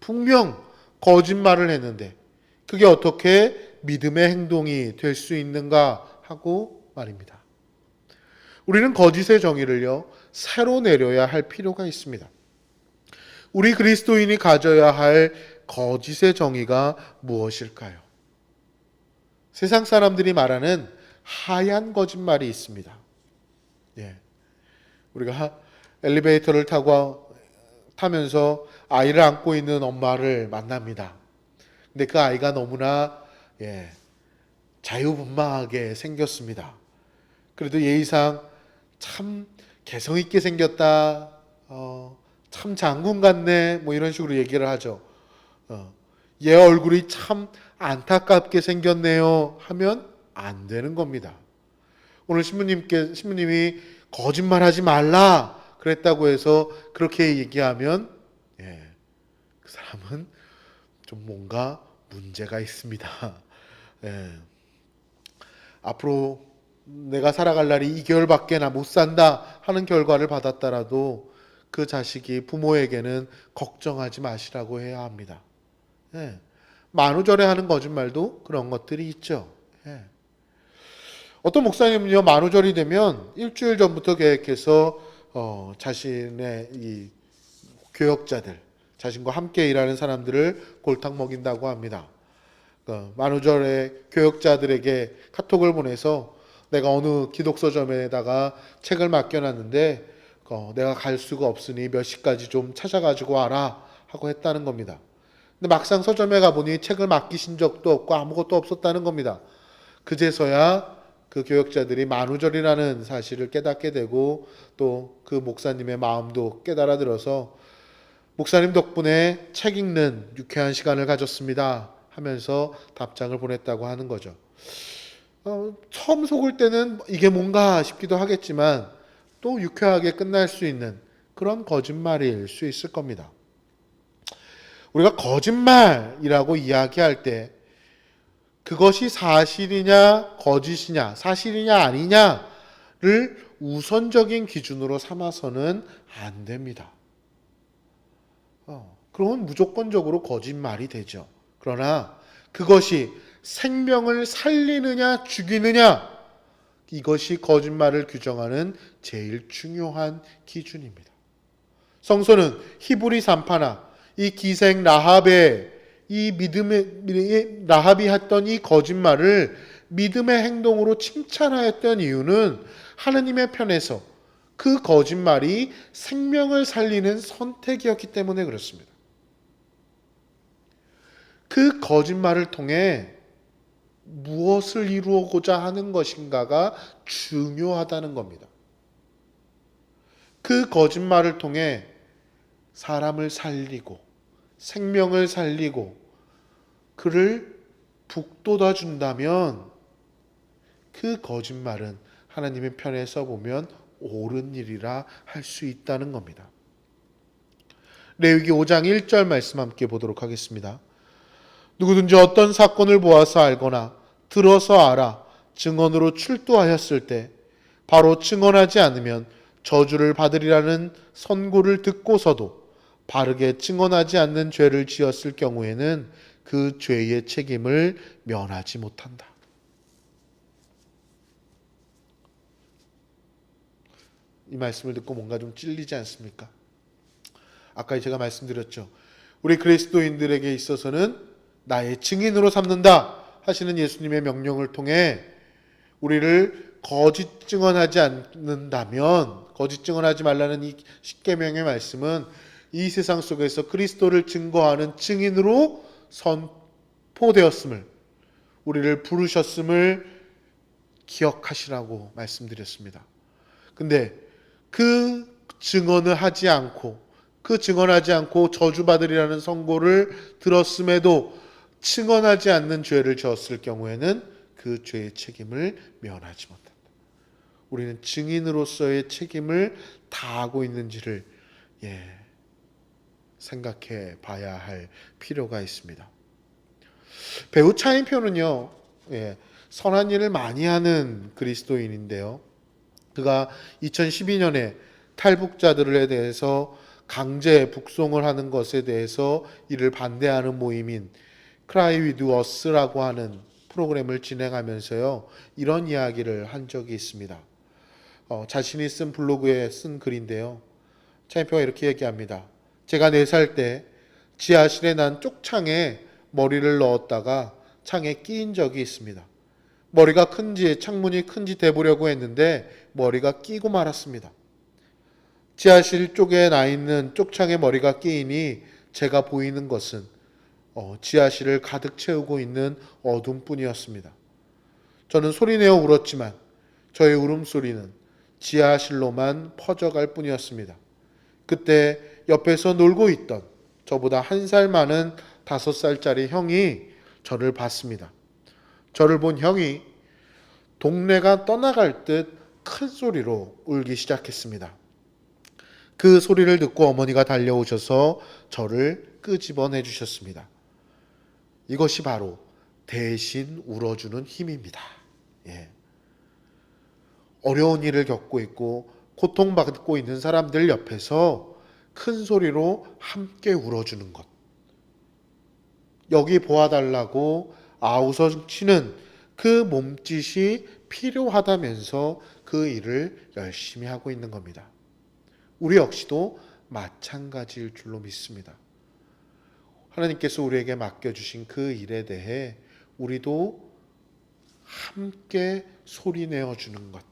분명 거짓말을 했는데 그게 어떻게 믿음의 행동이 될 수 있는가 하고 말입니다. 우리는 거짓의 정의를요, 새로 내려야 할 필요가 있습니다. 우리 그리스도인이 가져야 할 거짓의 정의가 무엇일까요? 세상 사람들이 말하는 하얀 거짓말이 있습니다. 우리가 엘리베이터를 타면서 아이를 안고 있는 엄마를 만납니다. 근데 그 아이가 너무나 자유분방하게 생겼습니다. 그래도 예의상 참 개성 있게 생겼다, 참 장군 같네, 뭐 이런 식으로 얘기를 하죠. 얘 얼굴이 참 안타깝게 생겼네요 하면 안 되는 겁니다. 오늘 신부님이 거짓말하지 말라 그랬다고 해서 그렇게 얘기하면 그 사람은 좀 뭔가 문제가 있습니다. 앞으로 내가 살아갈 날이 2개월밖에 못 산다 하는 결과를 받았더라도 그 자식이 부모에게는 걱정하지 마시라고 해야 합니다. 만우절에 하는 거짓말도 그런 것들이 있죠. 어떤 목사님은요, 만우절이 되면 일주일 전부터 계획해서 자신의 이 교역자들, 자신과 함께 일하는 사람들을 골탕 먹인다고 합니다. 만우절에 교역자들에게 카톡을 보내서 내가 어느 기독서점에다가 책을 맡겨놨는데 내가 갈 수가 없으니 몇 시까지 좀 찾아가지고 와라 하고 했다는 겁니다. 근데 막상 서점에 가보니 책을 맡기신 적도 없고 아무것도 없었다는 겁니다. 그제서야 그 교역자들이 만우절이라는 사실을 깨닫게 되고 또 그 목사님의 마음도 깨달아 들어서 목사님 덕분에 책 읽는 유쾌한 시간을 가졌습니다 하면서 답장을 보냈다고 하는 거죠. 처음 속을 때는 이게 뭔가 싶기도 하겠지만 또 유쾌하게 끝날 수 있는 그런 거짓말일 수 있을 겁니다. 우리가 거짓말이라고 이야기할 때 그것이 사실이냐 거짓이냐 사실이냐 아니냐를 우선적인 기준으로 삼아서는 안 됩니다. 그러면 무조건적으로 거짓말이 되죠. 그러나 그것이 생명을 살리느냐 죽이느냐 이것이 거짓말을 규정하는 제일 중요한 기준입니다. 성서는 히브리 산파나 이 기생 라합의 이 믿음의 라합이 했던 이 거짓말을 믿음의 행동으로 칭찬하였던 이유는 하나님의 편에서 그 거짓말이 생명을 살리는 선택이었기 때문에 그렇습니다. 그 거짓말을 통해 무엇을 이루고자 하는 것인가가 중요하다는 겁니다. 그 거짓말을 통해 사람을 살리고 생명을 살리고 그를 북돋아 준다면 그 거짓말은 하나님의 편에서 보면 옳은 일이라 할 수 있다는 겁니다. 레위기 5장 1절 말씀 함께 보도록 하겠습니다. 누구든지 어떤 사건을 보아서 알거나 들어서 알아 증언으로 출두하였을 때 바로 증언하지 않으면 저주를 받으리라는 선고를 듣고서도 바르게 증언하지 않는 죄를 지었을 경우에는 그 죄의 책임을 면하지 못한다. 이 말씀을 듣고 뭔가 좀 찔리지 않습니까? 아까 제가 말씀드렸죠. 우리 그리스도인들에게 있어서는 나의 증인으로 삼는다 하시는 예수님의 명령을 통해 우리를 거짓 증언하지 않는다면, 거짓 증언하지 말라는 이 십계명의 말씀은 이 세상 속에서 그리스도를 증거하는 증인으로 선포되었음을, 우리를 부르셨음을 기억하시라고 말씀드렸습니다. 근데 그 증언을 하지 않고, 그 증언하지 않고 저주받으리라는 선고를 들었음에도 증언하지 않는 죄를 지었을 경우에는 그 죄의 책임을 면하지 못한다. 우리는 증인으로서의 책임을 다하고 있는지를 생각해 봐야 할 필요가 있습니다. 배우 차인표는요, 선한 일을 많이 하는 그리스도인인데요. 그가 2012년에 탈북자들에 대해서 강제 북송을 하는 것에 대해서 이를 반대하는 모임인 Cry with Us라고 하는 프로그램을 진행하면서요, 이런 이야기를 한 적이 있습니다. 자신이 쓴 블로그에 쓴 글인데요. 차인표가 이렇게 얘기합니다. 제가 4살 때 지하실에 난 쪽창에 머리를 넣었다가 창에 끼인 적이 있습니다. 머리가 큰지 창문이 큰지 대보려고 했는데 머리가 끼고 말았습니다. 지하실 쪽에 나 있는 쪽창에 머리가 끼이니 제가 보이는 것은 지하실을 가득 채우고 있는 어둠뿐이었습니다. 저는 소리내어 울었지만 저의 울음소리는 지하실로만 퍼져갈 뿐이었습니다. 그때 옆에서 놀고 있던 저보다 1살 많은 5살짜리 형이 저를 봤습니다. 저를 본 형이 동네가 떠나갈 듯 큰 소리로 울기 시작했습니다. 그 소리를 듣고 어머니가 달려오셔서 저를 끄집어내 주셨습니다. 이것이 바로 대신 울어주는 힘입니다. 어려운 일을 겪고 있고 고통받고 있는 사람들 옆에서 큰 소리로 함께 울어주는 것. 여기 보아달라고 아우성치는 그 몸짓이 필요하다면서 그 일을 열심히 하고 있는 겁니다. 우리 역시도 마찬가지일 줄로 믿습니다. 하나님께서 우리에게 맡겨주신 그 일에 대해 우리도 함께 소리내어 주는 것,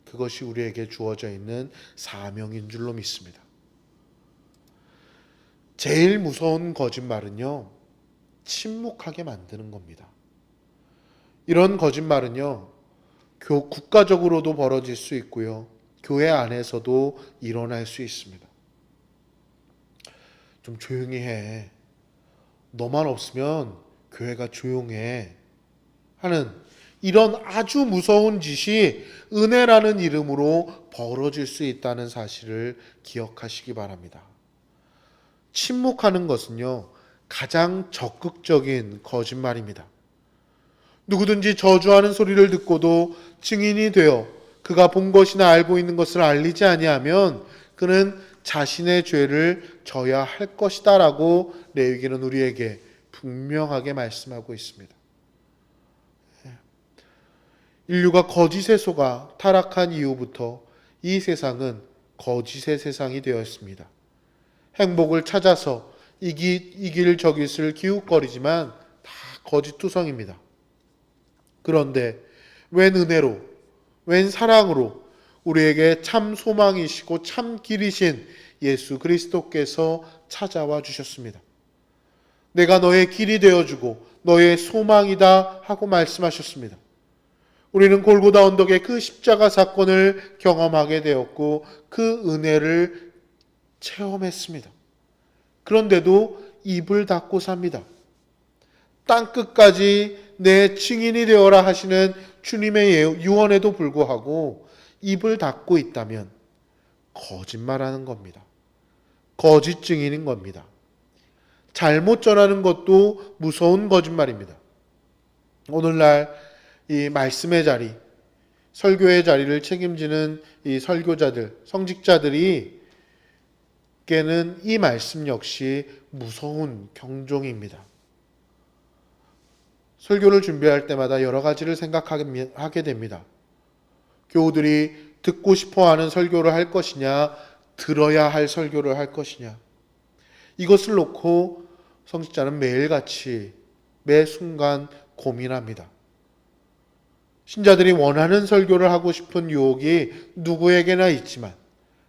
그것이 우리에게 주어져 있는 사명인 줄로 믿습니다. 제일 무서운 거짓말은요, 침묵하게 만드는 겁니다. 이런 거짓말은요, 국가적으로도 벌어질 수 있고요, 교회 안에서도 일어날 수 있습니다. 좀 조용히 해. 너만 없으면 교회가 조용해. 하는 이런 아주 무서운 짓이 은혜라는 이름으로 벌어질 수 있다는 사실을 기억하시기 바랍니다. 침묵하는 것은요, 가장 적극적인 거짓말입니다. 누구든지 저주하는 소리를 듣고도 증인이 되어 그가 본 것이나 알고 있는 것을 알리지 아니하면 그는 자신의 죄를 져야 할 것이다 라고 레위기는 우리에게 분명하게 말씀하고 있습니다. 인류가 거짓에 속아 타락한 이후부터 이 세상은 거짓의 세상이 되었습니다. 행복을 찾아서 이 길 저 길을 기웃거리지만 다 거짓투성입니다. 그런데 웬 은혜로, 웬 사랑으로 우리에게 참 소망이시고 참 길이신 예수 그리스도께서 찾아와 주셨습니다. 내가 너의 길이 되어주고 너의 소망이다 하고 말씀하셨습니다. 우리는 골고다 언덕의 그 십자가 사건을 경험하게 되었고 그 은혜를 체험했습니다. 그런데도 입을 닫고 삽니다. 땅끝까지 내 증인이 되어라 하시는 주님의 유언에도 불구하고 입을 닫고 있다면 거짓말하는 겁니다. 거짓 증인인 겁니다. 잘못 전하는 것도 무서운 거짓말입니다. 오늘날 이 말씀의 자리, 설교의 자리를 책임지는 이 설교자들, 성직자들이 께는 이 말씀 역시 무서운 경종입니다. 설교를 준비할 때마다 여러 가지를 생각하게 됩니다. 교우들이 듣고 싶어하는 설교를 할 것이냐, 들어야 할 설교를 할 것이냐. 이것을 놓고 성직자는 매일같이 매 순간 고민합니다. 신자들이 원하는 설교를 하고 싶은 유혹이 누구에게나 있지만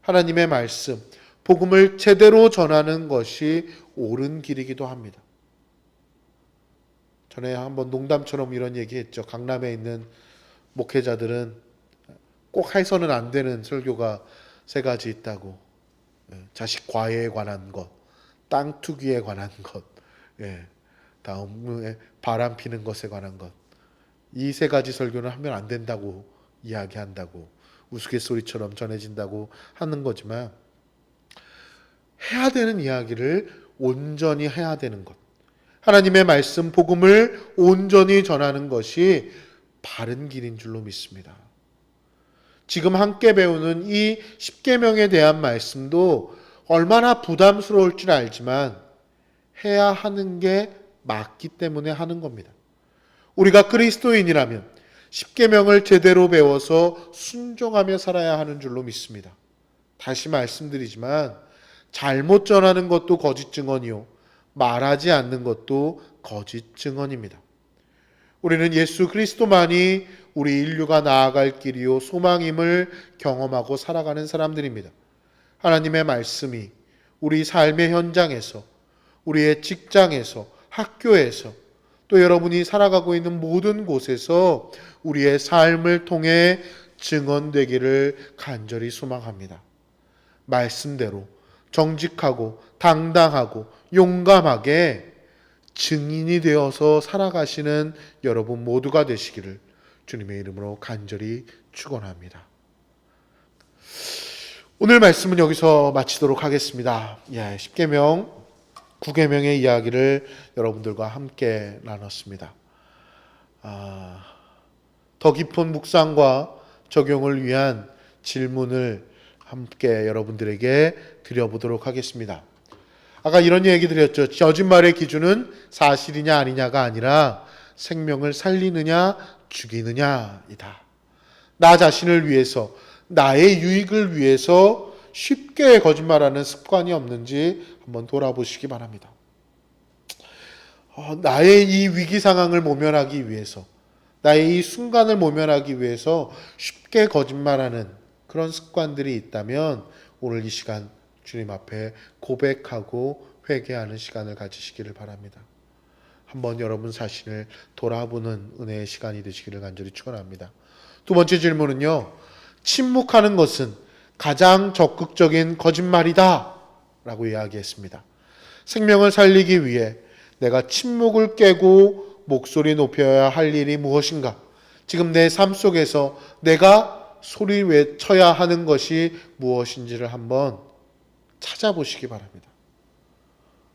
하나님의 말씀, 복음을 제대로 전하는 것이 옳은 길이기도 합니다. 전에 한번 농담처럼 이런 얘기했죠. 강남에 있는 목회자들은 꼭 해서는 안 되는 설교가 3가지 있다고. 자식 과외에 관한 것, 땅 투기에 관한 것, 다음에 바람 피는 것에 관한 것. 이 3가지 설교는 하면 안 된다고 이야기한다고 우스갯소리처럼 전해진다고 하는 거지만 해야 되는 이야기를 온전히 해야 되는 것. 하나님의 말씀, 복음을 온전히 전하는 것이 바른 길인 줄로 믿습니다. 지금 함께 배우는 이 십계명에 대한 말씀도 얼마나 부담스러울 줄 알지만 해야 하는 게 맞기 때문에 하는 겁니다. 우리가 그리스도인이라면 십계명을 제대로 배워서 순종하며 살아야 하는 줄로 믿습니다. 다시 말씀드리지만 잘못 전하는 것도 거짓 증언이요, 말하지 않는 것도 거짓 증언입니다. 우리는 예수 그리스도만이 우리 인류가 나아갈 길이요 소망임을 경험하고 살아가는 사람들입니다. 하나님의 말씀이 우리 삶의 현장에서, 우리의 직장에서, 학교에서, 또 여러분이 살아가고 있는 모든 곳에서 우리의 삶을 통해 증언되기를 간절히 소망합니다. 말씀대로 정직하고 당당하고 용감하게 증인이 되어서 살아가시는 여러분 모두가 되시기를 주님의 이름으로 간절히 축원합니다. 오늘 말씀은 여기서 마치도록 하겠습니다. 십계명, 9계명의 이야기를 여러분들과 함께 나눴습니다. 더 깊은 묵상과 적용을 위한 질문을 함께 여러분들에게 드려보도록 하겠습니다. 아까 이런 얘기 드렸죠. 거짓말의 기준은 사실이냐 아니냐가 아니라 생명을 살리느냐 죽이느냐이다. 나 자신을 위해서, 나의 유익을 위해서 쉽게 거짓말하는 습관이 없는지 한번 돌아보시기 바랍니다. 나의 이 위기 상황을 모면하기 위해서, 나의 이 순간을 모면하기 위해서 쉽게 거짓말하는 그런 습관들이 있다면 오늘 이 시간 주님 앞에 고백하고 회개하는 시간을 가지시기를 바랍니다. 한번 여러분 자신을 돌아보는 은혜의 시간이 되시기를 간절히 축원합니다. 2번째 질문은요. 침묵하는 것은 가장 적극적인 거짓말이다 라고 이야기했습니다. 생명을 살리기 위해 내가 침묵을 깨고 목소리 높여야 할 일이 무엇인가? 지금 내 삶 속에서 내가 소리 외쳐야 하는 것이 무엇인지를 한번 찾아보시기 바랍니다.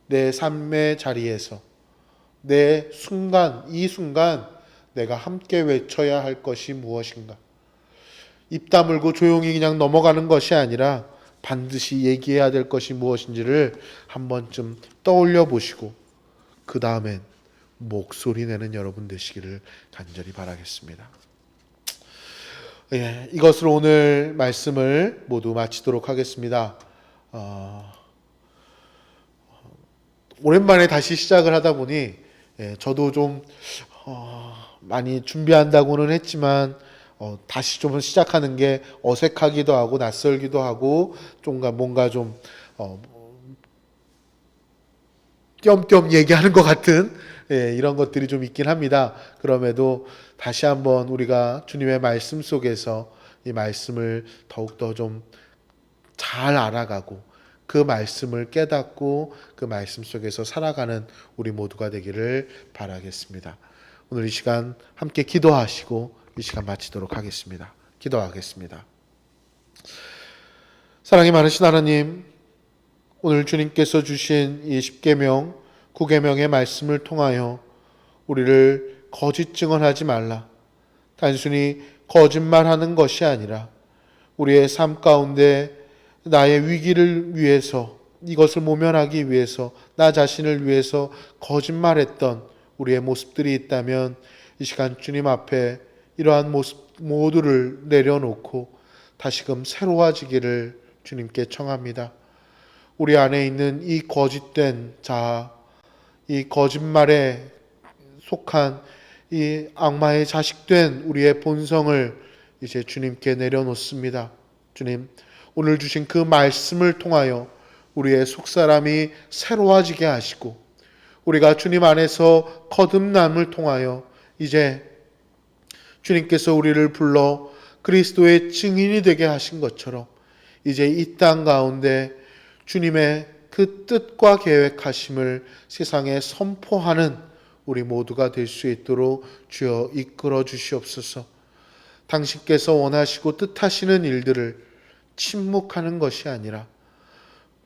내 삶의 자리에서 내 순간, 이 순간 내가 함께 외쳐야 할 것이 무엇인가? 입 다물고 조용히 그냥 넘어가는 것이 아니라 반드시 얘기해야 될 것이 무엇인지를 한 번쯤 떠올려 보시고 그 다음엔 목소리 내는 여러분 되시기를 간절히 바라겠습니다. 이것으로 오늘 말씀을 모두 마치도록 하겠습니다. 오랜만에 다시 시작을 하다 보니 저도 좀 많이 준비한다고는 했지만 다시 좀 시작하는 게 어색하기도 하고 낯설기도 하고 좀 뭔가 좀 띄엄띄엄 얘기하는 것 같은 이런 것들이 좀 있긴 합니다. 그럼에도 다시 한번 우리가 주님의 말씀 속에서 이 말씀을 더욱더 좀 잘 알아가고 그 말씀을 깨닫고 그 말씀 속에서 살아가는 우리 모두가 되기를 바라겠습니다. 오늘 이 시간 함께 기도하시고 이 시간 마치도록 하겠습니다. 기도하겠습니다. 사랑이 많으신 하나님, 오늘 주님께서 주신 이 10계명, 9계명의 말씀을 통하여 우리를 거짓 증언하지 말라. 단순히 거짓말하는 것이 아니라 우리의 삶 가운데 나의 위기를 위해서, 이것을 모면하기 위해서, 나 자신을 위해서 거짓말했던 우리의 모습들이 있다면 이 시간 주님 앞에 이러한 모습 모두를 내려놓고 다시금 새로워지기를 주님께 청합니다. 우리 안에 있는 이 거짓된 자아, 이 거짓말에 속한 이 악마의 자식된 우리의 본성을 이제 주님께 내려놓습니다. 주님, 오늘 주신 그 말씀을 통하여 우리의 속사람이 새로워지게 하시고 우리가 주님 안에서 거듭남을 통하여 이제 주님께서 우리를 불러 그리스도의 증인이 되게 하신 것처럼 이제 이 땅 가운데 주님의 그 뜻과 계획하심을 세상에 선포하는 우리 모두가 될 수 있도록 주여 이끌어 주시옵소서. 당신께서 원하시고 뜻하시는 일들을 침묵하는 것이 아니라,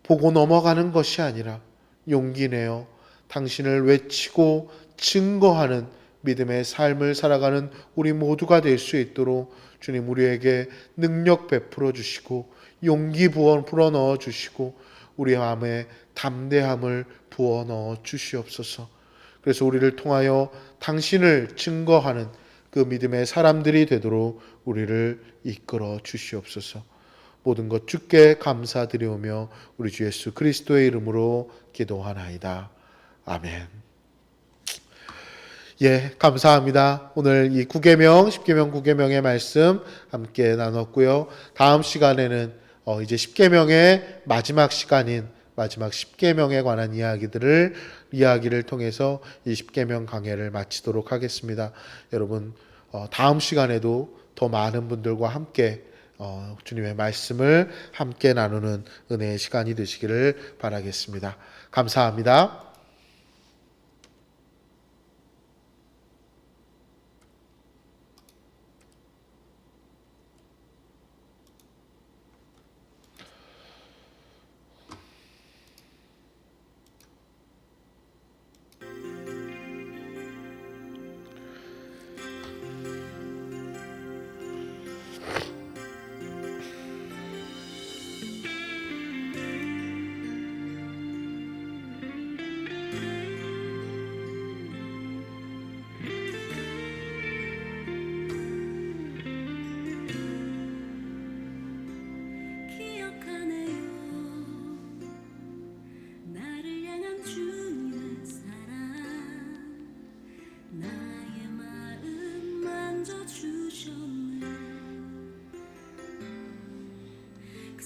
보고 넘어가는 것이 아니라 용기 내어 당신을 외치고 증거하는 믿음의 삶을 살아가는 우리 모두가 될 수 있도록 주님 우리에게 능력 베풀어 주시고 용기 불어 넣어 주시고 우리 마음에 담대함을 부어 넣어 주시옵소서. 그래서 우리를 통하여 당신을 증거하는 그 믿음의 사람들이 되도록 우리를 이끌어 주시옵소서. 모든 것 주께 감사드리오며 우리 주 예수 그리스도의 이름으로 기도하나이다. 아멘. 예, 감사합니다. 오늘 이 9계명, 10계명, 9계명의 말씀 함께 나눴고요. 다음 시간에는 이제 10계명의 마지막 시간인 마지막 10계명에 관한 이야기를 통해서 이 10계명 강해를 마치도록 하겠습니다. 여러분, 다음 시간에도 더 많은 분들과 함께 주님의 말씀을 함께 나누는 은혜의 시간이 되시기를 바라겠습니다. 감사합니다. 주셨네. 그